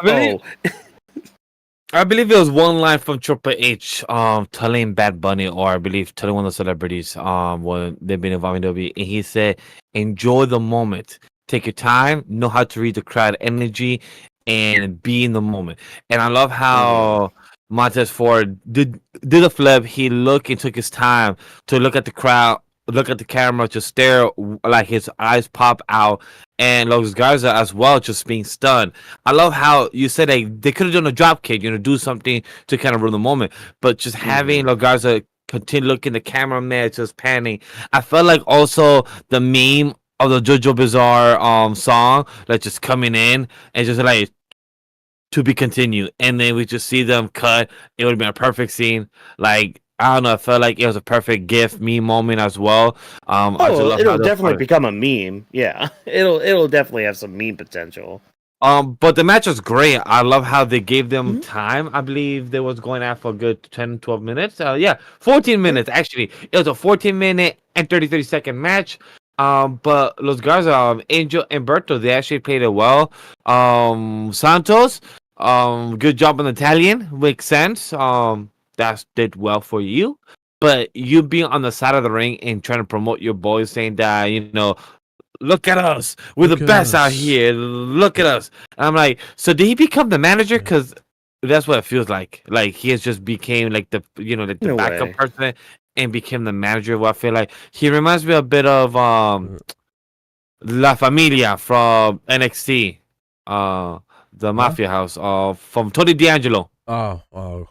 I believe it was one line from Triple H, telling Bad Bunny, or I believe telling one of the celebrities, when they've been involved in WWE, and he said, "Enjoy the moment, take your time, know how to read the crowd energy, and be in the moment." And I love how Montez Ford did a flip. He looked and took his time to look at the crowd, look at the camera, to stare, like his eyes pop out. And Los Garza as well, just being stunned. I love how you said they could have done a drop kick, do something to kind of ruin the moment. But just having Los Garza continue looking the cameraman, just panning. I felt like also the meme of the JoJo Bizarre song, like just coming in and just like to be continued. And then we just see them cut. It would have been a perfect scene. Like, I don't know. I felt like it was a perfect meme moment as well. It'll definitely become a meme. Yeah, it'll definitely have some meme potential. But the match was great. I love how they gave them time. I believe they was going out for a good 10, 12 minutes. 14 minutes actually. It was a 14-minute and 33-second match. But Los Garza, Angel and Berto, they actually played it well. Santos, good job on Italian. Makes sense. That did well for you, but you being on the side of the ring and trying to promote your boys, saying that look at us, we're the best out here. Look at us. And I'm like, so did he become the manager? Because that's what it feels like. Like he has just became like the the backup person and became the manager. What I feel like he reminds me a bit of La Familia from NXT, the Mafia House, from Tony D'Angelo. Oh.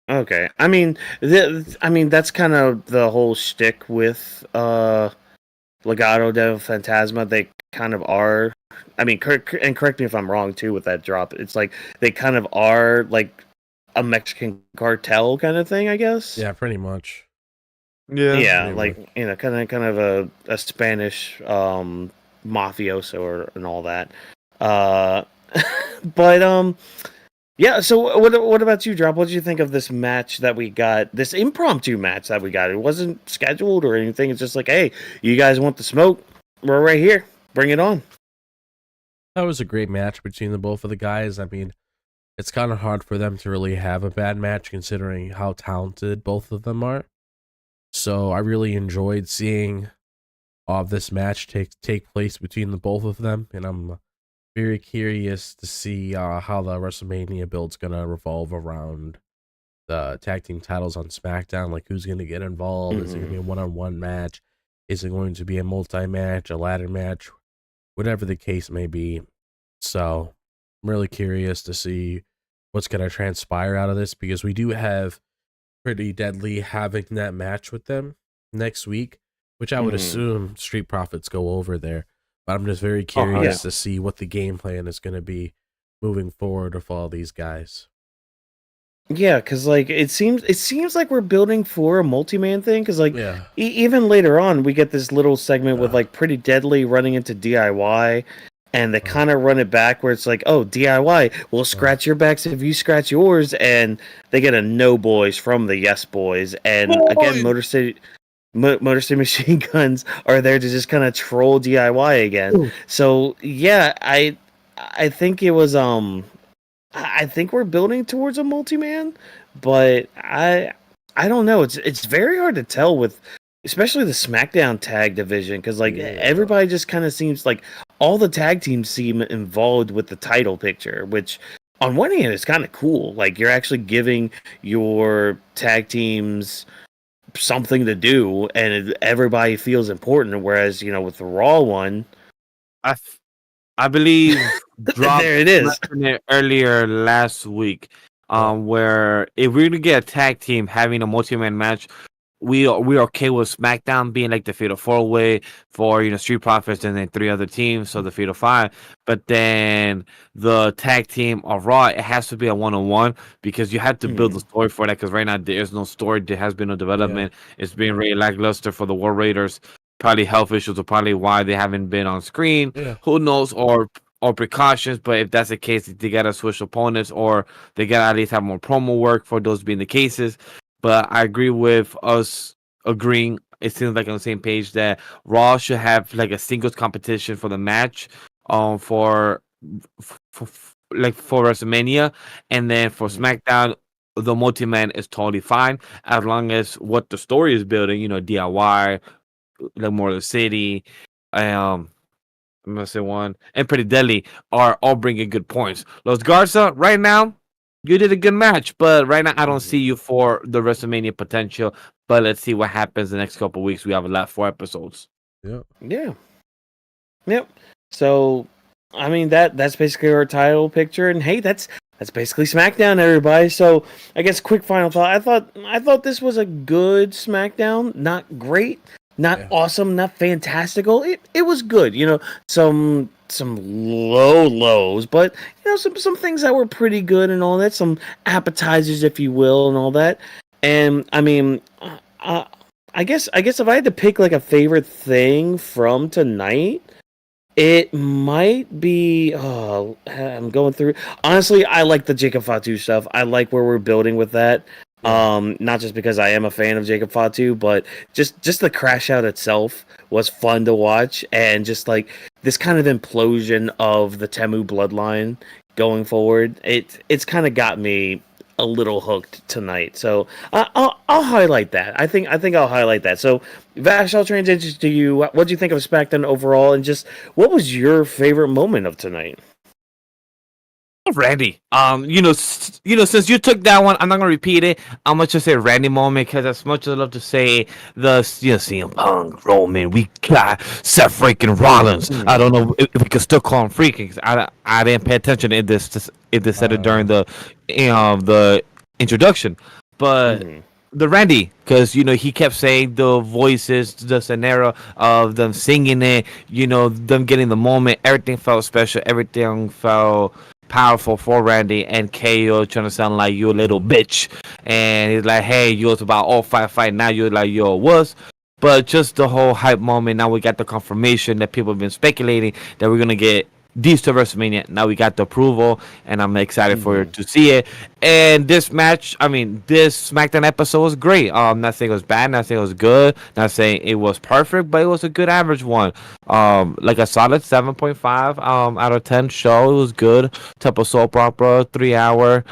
Okay, I mean, that's kind of the whole shtick with Legado del Fantasma. They kind of are. I mean, correct me if I'm wrong too with that drop. It's like they kind of are like a Mexican cartel kind of thing, I guess. Yeah, pretty much. Yeah, like kind of a Spanish mafioso and all that. But yeah, so what about you, Drop? What did you think of this match that we got, this impromptu match that we got? It wasn't scheduled or anything. It's just like, hey, you guys want the smoke? We're right here. Bring it on. That was a great match between the both of the guys. I mean, it's kind of hard for them to really have a bad match considering how talented both of them are. So I really enjoyed seeing this match take place between the both of them, and I'm very curious to see how the WrestleMania build's gonna revolve around the tag team titles on SmackDown. Like, who's gonna get involved? Is it gonna be a one-on-one match? Is it going to be a multi-match, a ladder match? Whatever the case may be. So I'm really curious to see what's gonna transpire out of this, because we do have Pretty Deadly having that match with them next week, which I would assume Street Profits go over there. But I'm just very curious to see what the game plan is going to be moving forward with all these guys. Yeah, because like it seems like we're building for a multi-man thing. Because like even later on, we get this little segment with like Pretty Deadly running into DIY, and they kind of run it back where it's like, oh, DIY, we'll scratch your backs if you scratch yours, and they get a no boys from the Yes Boys, and again, Motor City Machine Guns are there to just kind of troll DIY again. Ooh. So yeah, I think it was I think we're building towards a multi-man, but I don't know. It's very hard to tell with especially the SmackDown tag division, because like everybody just kind of seems like all the tag teams seem involved with the title picture, which on one hand is kind of cool. Like you're actually giving your tag teams something to do, and everybody feels important. Whereas with the Raw one, I believe dropped there it is earlier last week, where if we're gonna get a tag team having a multi-man match, we're okay with SmackDown being like the Fatal 4-Way for Street Profits and then 3 other teams, so the Fatal 5. But then the tag team of Raw, it has to be a 1-on-1, because you have to build the story for that. Because right now there is no story, there has been no development. It's been really lackluster for the War Raiders. Probably health issues are probably why they haven't been on screen. Who knows, or precautions. But if that's the case, they gotta switch opponents, or they gotta at least have more promo work for those being the cases. But I agree with us agreeing. It seems like on the same page that Raw should have like a singles competition for the match, for WrestleMania, and then for SmackDown, the multi-man is totally fine as long as what the story is building. DIY, like more of the city, I'm gonna say one, and Pretty Deadly are all bringing good points. Los Garza, right now, you did a good match, but right now I don't see you for the WrestleMania potential. But let's see what happens the next couple of weeks. We have left 4 episodes. Yep. So, I mean that's basically our title picture, and hey, that's basically SmackDown, everybody. So, I guess quick final thought. I thought this was a good SmackDown, not great. Not awesome, not fantastical. It was good, some low lows, but some things that were pretty good and all that. Some appetizers, if you will, and all that. And I mean, I guess if I had to pick like a favorite thing from tonight, it might be. Oh, I'm going through. Honestly, I like the Jacob Fatu stuff. I like where we're building with that. Not just because I am a fan of Jacob Fatu, but just the crash out itself was fun to watch, and just like this kind of implosion of the Temu bloodline going forward, it's kind of got me a little hooked tonight. So I'll highlight that. I think I'll highlight that. So Vash, I'll transition to you. What do you think of SmackDown overall, and just what was your favorite moment of tonight? Randy, since you took that one, I'm not gonna repeat it. I'm gonna just say Randy moment, because as much as I love to say the CM Punk, Roman, we got Seth freaking Rollins. I don't know if we could still call him freaking, because I didn't pay attention if they said it during the introduction, but the Randy, because he kept saying the voices, the scenario of them singing it, them getting the moment, everything felt special, everything felt powerful for Randy, and KO trying to sound like you a little bitch, and he's like, hey, you was about all fight now you're like yo was. But just the whole hype moment. Now we got the confirmation that people have been speculating that we're gonna get these to WrestleMania. Now we got the approval, and I'm excited for to see it. And this match, this SmackDown episode was great. Not saying it was bad, not saying it was good, not saying it was perfect, but it was a good average one. Like a solid 7.5 out of 10 show. It was good. Type of soap opera, 3 hour.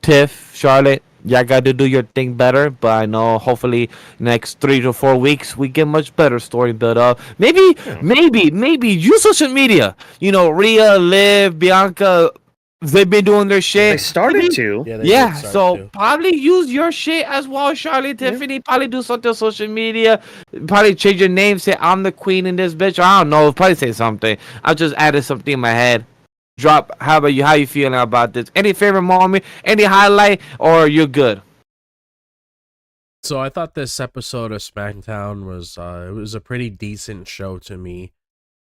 Tiff, Charlotte, y'all got to do your thing better. But I know hopefully next 3 to 4 weeks we get much better story built up. Maybe use social media. You know, Rhea, Liv, Bianca, they've been doing their shit. They started to. Yeah, So probably use your shit as well, Charlotte, Tiffany. Probably do something on social media. Probably change your name, say I'm the queen in this bitch. I don't know. Probably say something. I just added something in my head. Drop. How about you? How you feeling about this? Any favorite moment? Any highlight? Or you're good? So I thought this episode of SmackDown was it was a pretty decent show to me.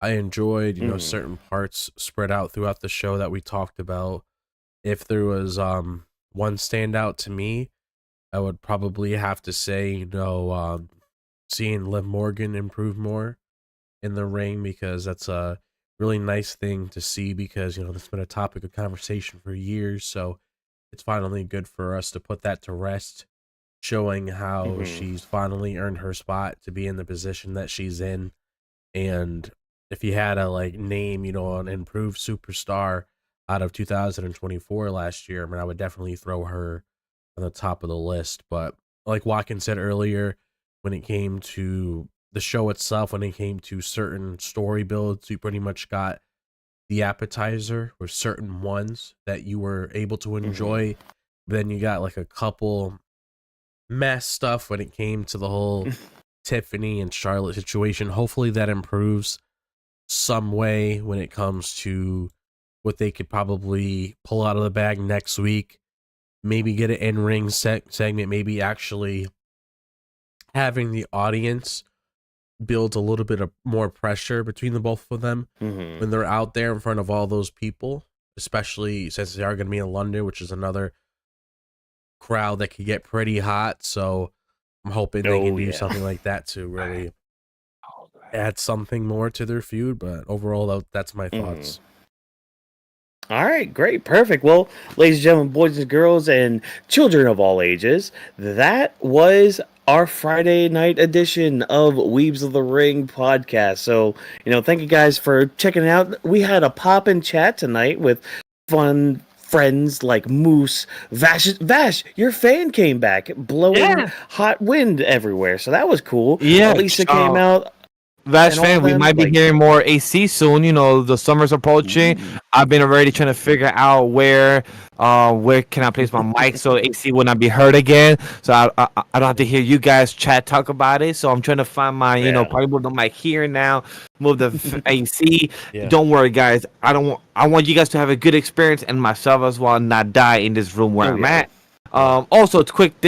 I enjoyed, certain parts spread out throughout the show that we talked about. If there was one standout to me, I would probably have to say, seeing Liv Morgan improve more in the ring, because that's a really nice thing to see, because, that's been a topic of conversation for years. So it's finally good for us to put that to rest, showing how she's finally earned her spot to be in the position that she's in. And if you had to name, an improved superstar out of 2024 last year, I mean, I would definitely throw her on the top of the list. But like Watkins said earlier, when it came to the show itself, when it came to certain story builds, you pretty much got the appetizer with certain ones that you were able to enjoy. Then you got a couple mess stuff when it came to the whole Tiffany and Charlotte situation. Hopefully that improves some way when it comes to what they could probably pull out of the bag next week. Maybe get an in-ring segment, maybe actually having the audience build a little bit of more pressure between the both of them when they're out there in front of all those people, especially since they are going to be in London, which is another crowd that could get pretty hot. So I'm hoping they can do something like that to really add something more to their feud. But overall, that's my thoughts. All right, great, perfect. Well, ladies and gentlemen, boys and girls, and children of all ages, that was our Friday night edition of Weebs of the Ring podcast. So, thank you guys for checking it out. We had a pop-in chat tonight with fun friends like Moose. Vash, your fan came back, blowing hot wind everywhere. So that was cool. Yeah. Lisa came out. Vash fan, we might be hearing more AC soon. The summer's approaching. I've been already trying to figure out where can I place my mic so AC will not be heard again. So I don't have to hear you guys talk about it. So I'm trying to find my, probably move the mic here now, move the AC. Yeah. Don't worry, guys. I want you guys to have a good experience, and myself as well, not die in this room where I'm at. Also, it's quick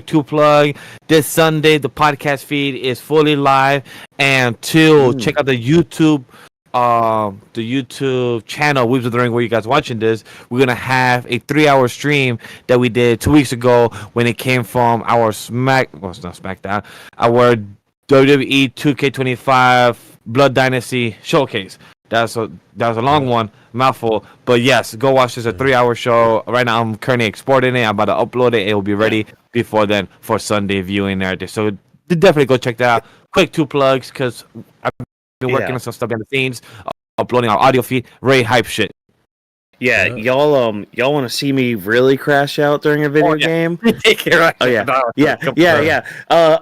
two plug. This Sunday, the podcast feed is fully live, and check out the YouTube channel, Weebs of the Ring, where you guys watching this. We're gonna have a 3-hour stream that we did 2 weeks ago when it came from our it's not SmackDown, our WWE 2K25 Blood Dynasty showcase. That was a long one, mouthful. But yes, go watch this. A 3-hour show. Right now, I'm currently exporting it. I'm about to upload it. It will be ready before then for Sunday viewing there. So definitely go check that out. Quick 2 plugs, because I've been working on some stuff behind the scenes, uploading our audio feed. Very hype shit. Yeah, y'all want to see me really crash out during a video game? Yeah.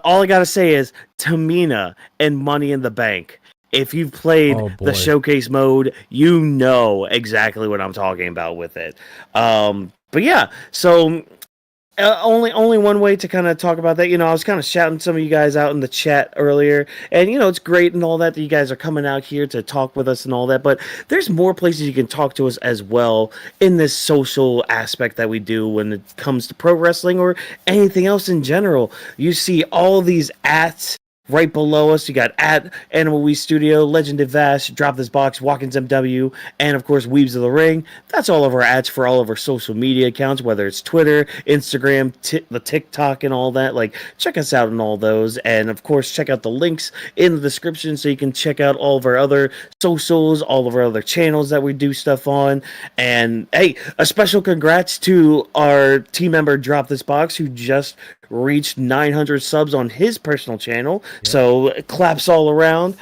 All I gotta say is Tamina and Money in the Bank. If you've played the showcase mode, you know exactly what I'm talking about with it. But yeah, so only one way to kind of talk about that. I was kind of shouting some of you guys out in the chat earlier, and it's great and all that you guys are coming out here to talk with us and all that. But there's more places you can talk to us as well in this social aspect that we do when it comes to pro wrestling or anything else in general. You see all these ats right below us. You got at AniMa W3 Studio, Legend of Vash, Drop This Box, Watkins MW, and of course Weebs of the Ring. That's all of our ads for all of our social media accounts, whether it's Twitter, Instagram, the TikTok, and all that. Check us out on all those, and of course check out the links in the description so you can check out all of our other socials, all of our other channels that we do stuff on. And hey, a special congrats to our team member Drop This Box, who just reached 900 subs on his personal channel. So claps all around.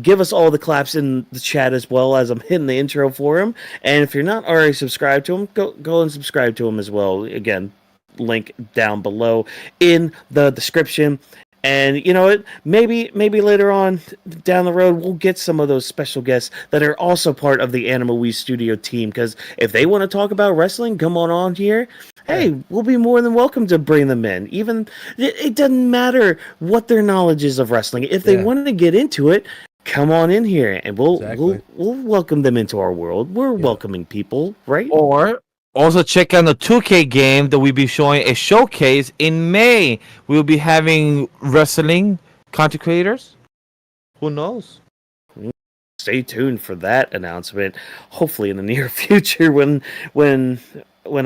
Give us all the claps in the chat as well as I'm hitting the intro for him. And if you're not already subscribed to him, go and subscribe to him as well. Again, link down below in the description. And you know what? Maybe later on down the road we'll get some of those special guests that are also part of the AniMa W3 Studio team. Because if they want to talk about wrestling, come on here. Hey, we'll be more than welcome to bring them in. Even it doesn't matter what their knowledge is of wrestling. If they want to get into it, come on in here, and we'll welcome them into our world. We're welcoming people, right? Or also check out the 2K game that we'll be showing a showcase in May. We'll be having wrestling content creators. Who knows? Stay tuned for that announcement. Hopefully in the near future when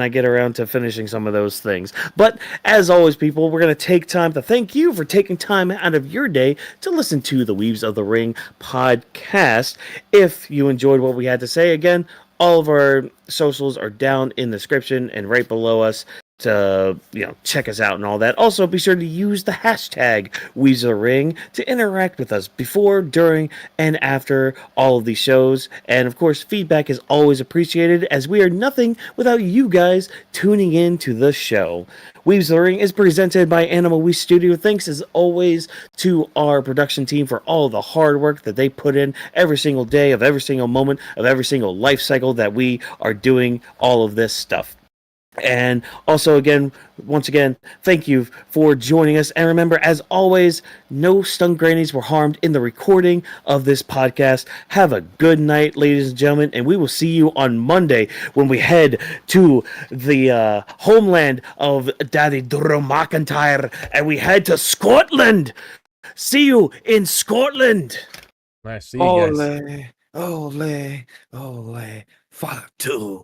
I get around to finishing some of those things. But as always, people, we're going to take time to thank you for taking time out of your day to listen to the Weebs of the Ring podcast. If you enjoyed what we had to say, again, all of our socials are down in the description and right below us to check us out and all that. Also, be sure to use the hashtag Weebs of the Ring to interact with us before, during, and after all of these shows. And of course, feedback is always appreciated, as we are nothing without you guys tuning in to the show. Weebs of the Ring is presented by AniMa W3 Studio. Thanks as always to our production team for all the hard work that they put in every single day of every single moment of every single life cycle that we are doing all of this stuff. And also, once again, thank you for joining us. And remember, as always, no stunt grannies were harmed in the recording of this podcast. Have a good night, ladies and gentlemen, and we will see you on Monday when we head to the homeland of Daddy Drew McIntyre, and we head to Scotland. See you in Scotland. Nice. See you guys. Ole, Fatu.